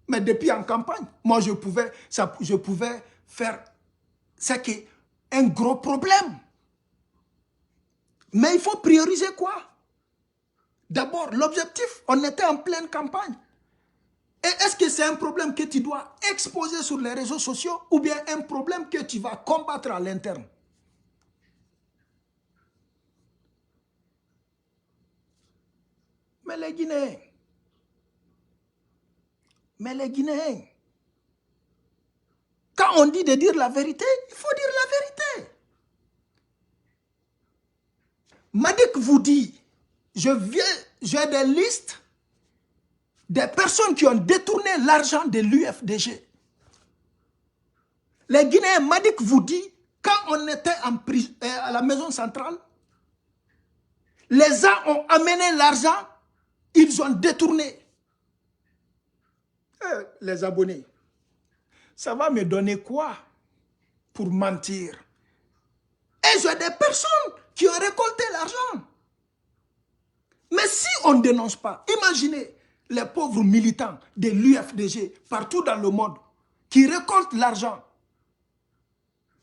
Mais depuis en campagne, moi je pouvais faire ça qui est un gros problème. Mais il faut prioriser quoi? D'abord, l'objectif, on était en pleine campagne. Et est-ce que c'est un problème que tu dois exposer sur les réseaux sociaux ou bien un problème que tu vas combattre à l'interne? Mais les Guinéens, quand on dit de dire la vérité, il faut dire la vérité. Madik vous dit, j'ai des listes des personnes qui ont détourné l'argent de l'UFDG. Les Guinéens, Madik vous dit, quand on était à la maison centrale, les gens ont amené l'argent, ils ont détourné. Les abonnés, ça va me donner quoi pour mentir? Et j'ai des personnes qui ont récolté l'argent. Mais si on ne dénonce pas, imaginez les pauvres militants de l'UFDG partout dans le monde qui récoltent l'argent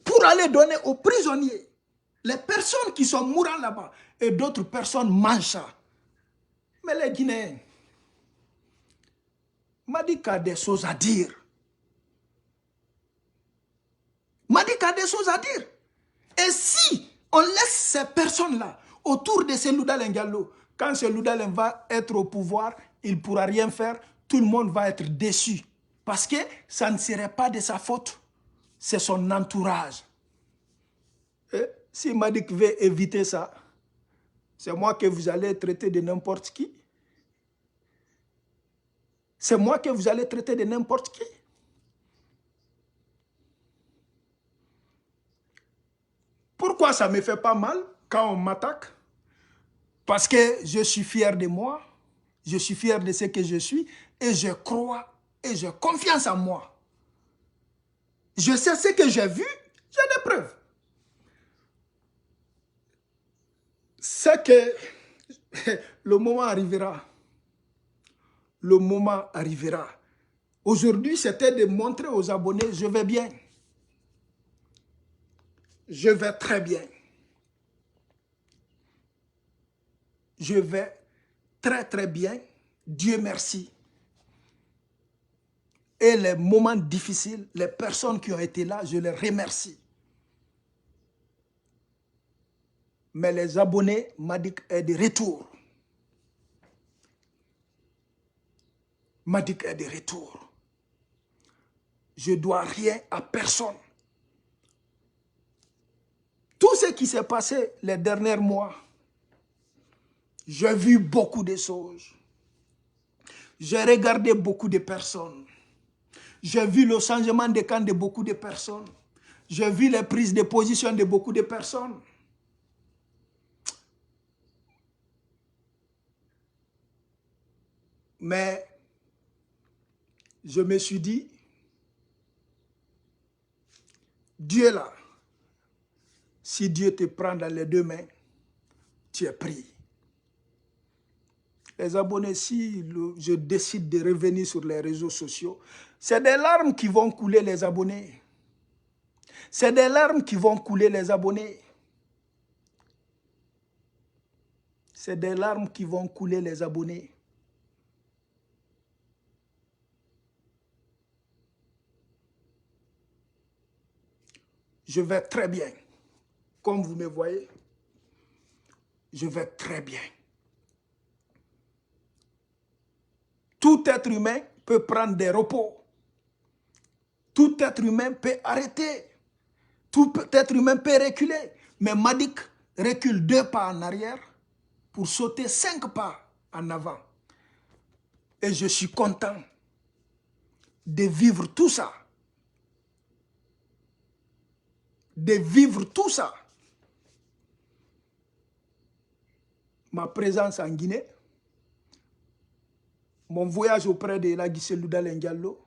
pour aller donner aux prisonniers, les personnes qui sont mourant là-bas et d'autres personnes mangent ça. Mais les Guinéens, Madik a des choses à dire. Madik a des choses à dire. Et si on laisse ces personnes-là autour de Cellou Dalein Diallo, quand Cellou Dalein va être au pouvoir, il ne pourra rien faire, tout le monde va être déçu. Parce que ça ne serait pas de sa faute, c'est son entourage. Et si Madik veut éviter ça, c'est moi que vous allez traiter de n'importe qui. C'est moi que vous allez traiter de n'importe qui. Pourquoi ça ne me fait pas mal quand on m'attaque? Parce que je suis fier de moi, je suis fier de ce que je suis et je crois et j'ai confiance en moi. Je sais ce que j'ai vu, j'ai des preuves. C'est que le moment arrivera. Le moment arrivera. Aujourd'hui, c'était de montrer aux abonnés, je vais bien. Je vais très bien. Je vais très très bien. Dieu merci. Et les moments difficiles, les personnes qui ont été là, je les remercie. Mais les abonnés, Madik est de retour. Madik est de retour. Je ne dois rien à personne. Tout ce qui s'est passé les derniers mois, j'ai vu beaucoup de choses. J'ai regardé beaucoup de personnes. J'ai vu le changement de camp de beaucoup de personnes. J'ai vu les prises de position de beaucoup de personnes. Mais je me suis dit, Dieu là, si Dieu te prend dans les deux mains, tu es pris. Les abonnés, si je décide de revenir sur les réseaux sociaux, c'est des larmes qui vont couler les abonnés. C'est des larmes qui vont couler les abonnés. C'est des larmes qui vont couler les abonnés. Je vais très bien. Comme vous me voyez, je vais très bien. Tout être humain peut prendre des repos. Tout être humain peut arrêter. Tout être humain peut reculer. Mais Madik recule 2 pas en arrière pour sauter 5 pas en avant. Et je suis content de vivre tout ça. De vivre tout ça. Ma présence en Guinée, mon voyage auprès de Elhadji Cellou Dalein Diallo,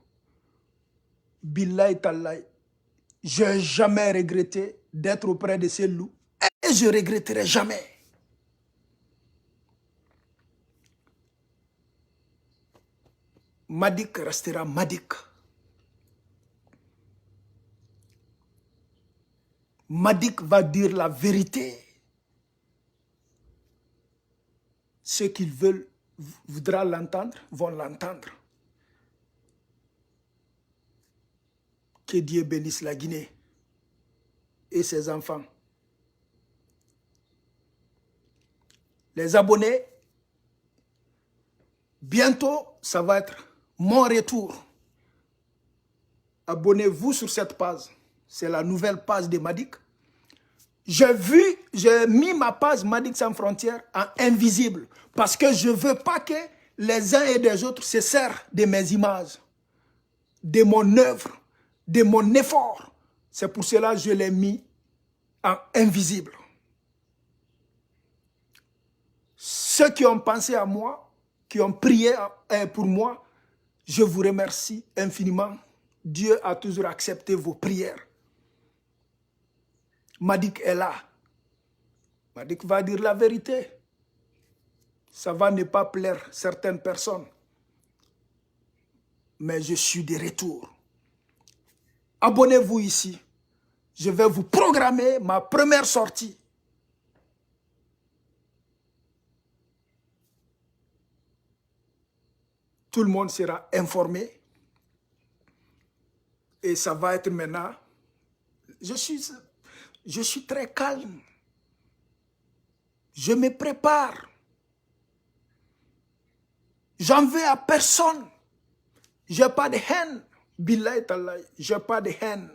Billahi Tallahi, je n'ai jamais regretté d'être auprès de Cellou. Et que je regretterai jamais. Madik restera Madik. Madik va dire la vérité. Ceux qui voudront l'entendre, vont l'entendre. Que Dieu bénisse la Guinée et ses enfants. Les abonnés, bientôt, ça va être mon retour. Abonnez-vous sur cette page. C'est la nouvelle page de Madik. J'ai mis ma page Madik Sans Frontières en invisible parce que je ne veux pas que les uns et les autres se servent de mes images, de mon œuvre, de mon effort. C'est pour cela que je l'ai mis en invisible. Ceux qui ont pensé à moi, qui ont prié pour moi, je vous remercie infiniment. Dieu a toujours accepté vos prières. Madik est là. Madik va dire la vérité. Ça va ne pas plaire certaines personnes. Mais je suis de retour. Abonnez-vous ici. Je vais vous programmer ma première sortie. Tout le monde sera informé. Et ça va être maintenant. Je suis très calme. Je me prépare. J'en veux à personne. Je n'ai pas de haine. Billahi tallahi, je n'ai pas de haine.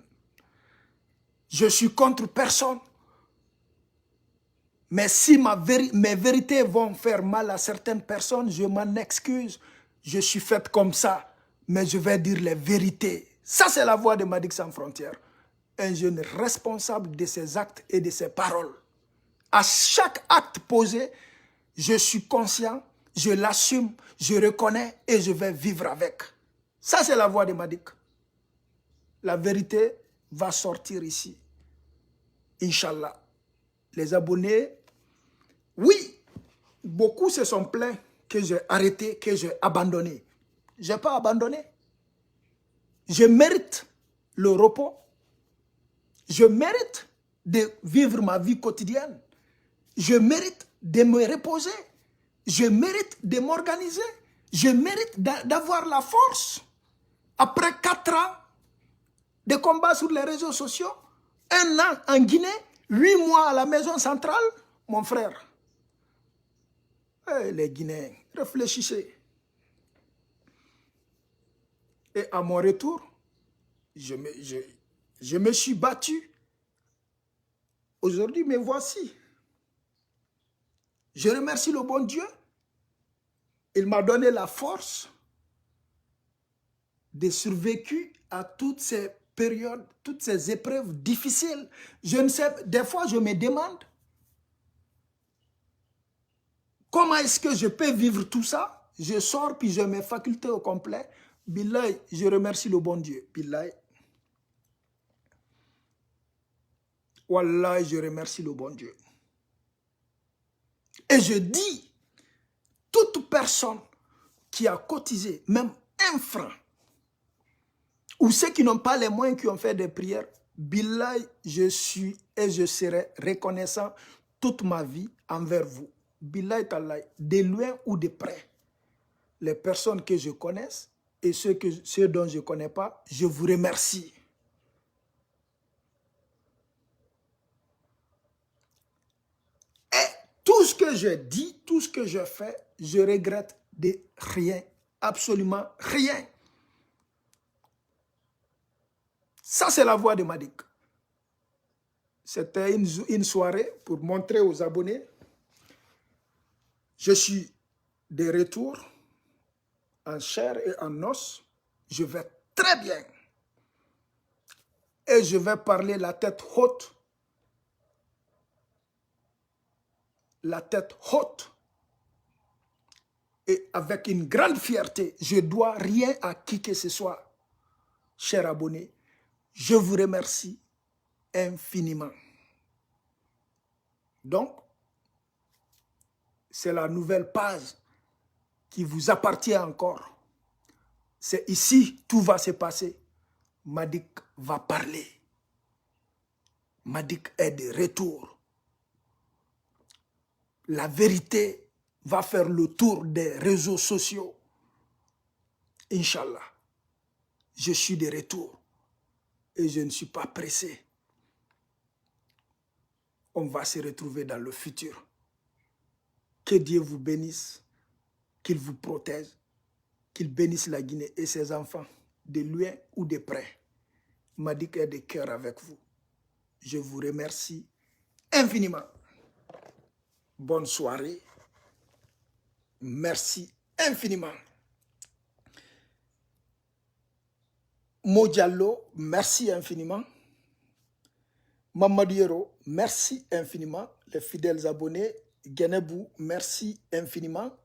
Je suis contre personne. Mais si mes vérités vont faire mal à certaines personnes, je m'en excuse. Je suis faite comme ça. Mais je vais dire les vérités. Ça, c'est la voix de Madik Sans Frontières. Un jeune responsable de ses actes et de ses paroles. À chaque acte posé, je suis conscient, je l'assume, je reconnais et je vais vivre avec. Ça, c'est la voix de Madik. La vérité va sortir ici. Inch'Allah. Les abonnés, oui, beaucoup se sont plaints que j'ai arrêté, que j'ai abandonné. Je n'ai pas abandonné. Je mérite le repos. Je mérite de vivre ma vie quotidienne. Je mérite de me reposer. Je mérite de m'organiser. Je mérite d'avoir la force. Après 4 ans de combat sur les réseaux sociaux, 1 an en Guinée, 8 mois à la maison centrale, mon frère. Hey, les Guinéens, réfléchissez. Et à mon retour, je me suis battu. Aujourd'hui, me voici. Je remercie le bon Dieu. Il m'a donné la force de survécu à toutes ces périodes, toutes ces épreuves difficiles. Je ne sais, des fois je me demande comment est-ce que je peux vivre tout ça. Je sors puis j'ai mes facultés au complet. Billahi, je remercie le bon Dieu. Billahi. Wallah, je remercie le bon Dieu. Et je dis, toute personne qui a cotisé, même 1 franc, ou ceux qui n'ont pas les moyens, qui ont fait des prières, billahi, je suis et je serai reconnaissant toute ma vie envers vous. Billahi tallahi, de loin ou de près. Les personnes que je connaisse et ceux dont je ne connais pas, je vous remercie. Et tout ce que je dis, tout ce que je fais, je regrette de rien, absolument rien. Ça, c'est la voix de Madik. C'était une soirée pour montrer aux abonnés. Je suis de retour en chair et en os. Je vais très bien. Et je vais parler la tête haute. La tête haute. Et avec une grande fierté, je ne dois rien à qui que ce soit. Chers abonnés, je vous remercie infiniment. Donc, c'est la nouvelle page qui vous appartient encore. C'est ici, tout va se passer. Madick va parler. Madick est de retour. La vérité va faire le tour des réseaux sociaux. Inch'Allah, je suis de retour et je ne suis pas pressé. On va se retrouver dans le futur. Que Dieu vous bénisse, qu'il vous protège, qu'il bénisse la Guinée et ses enfants, de loin ou de près. Madick est de cœur avec vous. Je vous remercie infiniment. Bonne soirée. Merci infiniment. Mo Diallo, merci infiniment. Mamadou Yero, merci infiniment. Les fidèles abonnés, Genebou, merci infiniment.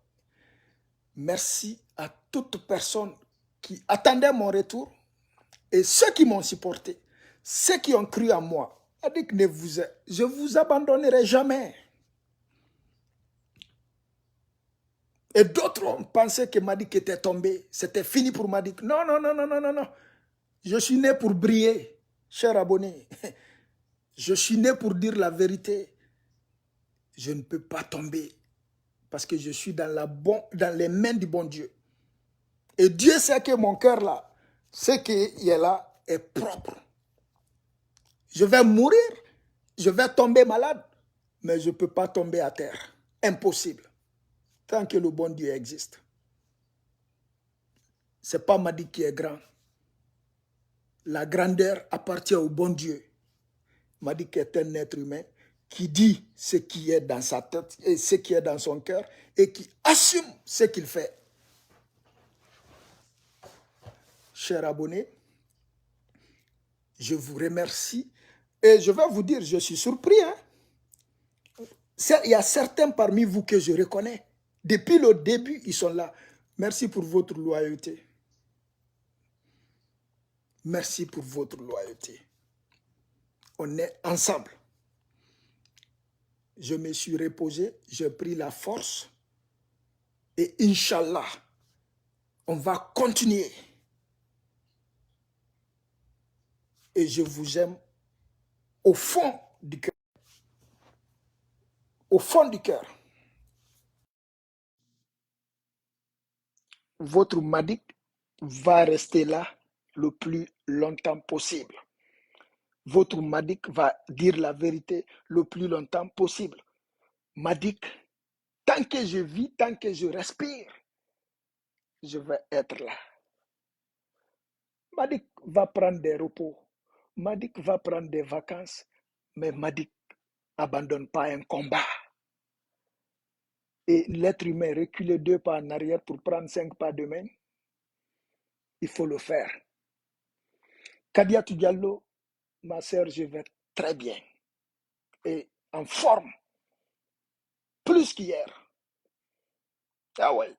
Merci à toute personne qui attendait mon retour et ceux qui m'ont supporté, ceux qui ont cru en moi. Je vous abandonnerai jamais. Et d'autres ont pensé que Madick était tombé. C'était fini pour Madick. Non, non, non, non, non, non, non. Je suis né pour briller, cher abonné. Je suis né pour dire la vérité. Je ne peux pas tomber parce que je suis dans les mains du bon Dieu. Et Dieu sait que mon cœur là, ce qui est là, est propre. Je vais mourir, je vais tomber malade, mais je ne peux pas tomber à terre. Impossible. Tant que le bon Dieu existe. Ce n'est pas Madick qui est grand. La grandeur appartient au bon Dieu. Madick est un être humain qui dit ce qui est dans sa tête et ce qui est dans son cœur et qui assume ce qu'il fait. Chers abonnés, je vous remercie et je vais vous dire, je suis surpris. Hein? Il y a certains parmi vous que je reconnais. Depuis le début, ils sont là. Merci pour votre loyauté. Merci pour votre loyauté. On est ensemble. Je me suis reposé, j'ai pris la force et Inch'Allah, on va continuer. Et je vous aime au fond du cœur. Au fond du cœur. Votre Madick va rester là le plus longtemps possible. Votre Madick va dire la vérité le plus longtemps possible. Madick, tant que je vis, tant que je respire, je vais être là. Madick va prendre des repos. Madick va prendre des vacances. Mais Madick n'abandonne pas un combat. Et l'être humain recule 2 pas en arrière pour prendre 5 pas de main. Il faut le faire. Kadiatou Diallo, ma sœur, je vais très bien. Et en forme. Plus qu'hier. Ah ouais.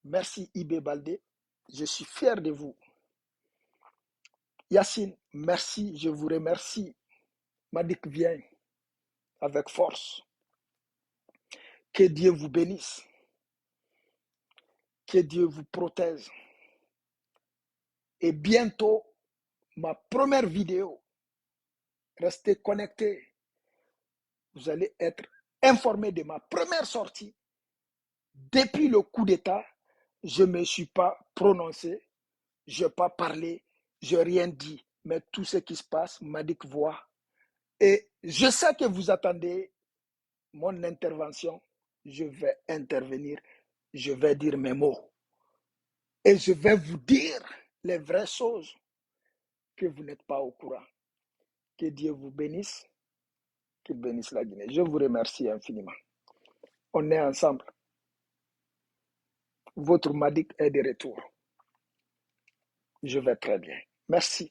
Merci Ibé Baldé. Je suis fier de vous. Yacine, merci, je vous remercie. Madick vient avec force. Que Dieu vous bénisse. Que Dieu vous protège. Et bientôt, ma première vidéo. Restez connectés. Vous allez être informés de ma première sortie. Depuis le coup d'État, je ne me suis pas prononcé, je n'ai pas parlé, je n'ai rien dit. Mais tout ce qui se passe, Madick voit. Et je sais que vous attendez mon intervention. Je vais intervenir, je vais dire mes mots. Et je vais vous dire les vraies choses que vous n'êtes pas au courant. Que Dieu vous bénisse, qu'il bénisse la Guinée. Je vous remercie infiniment. On est ensemble. Votre Madick est de retour. Je vais très bien. Merci.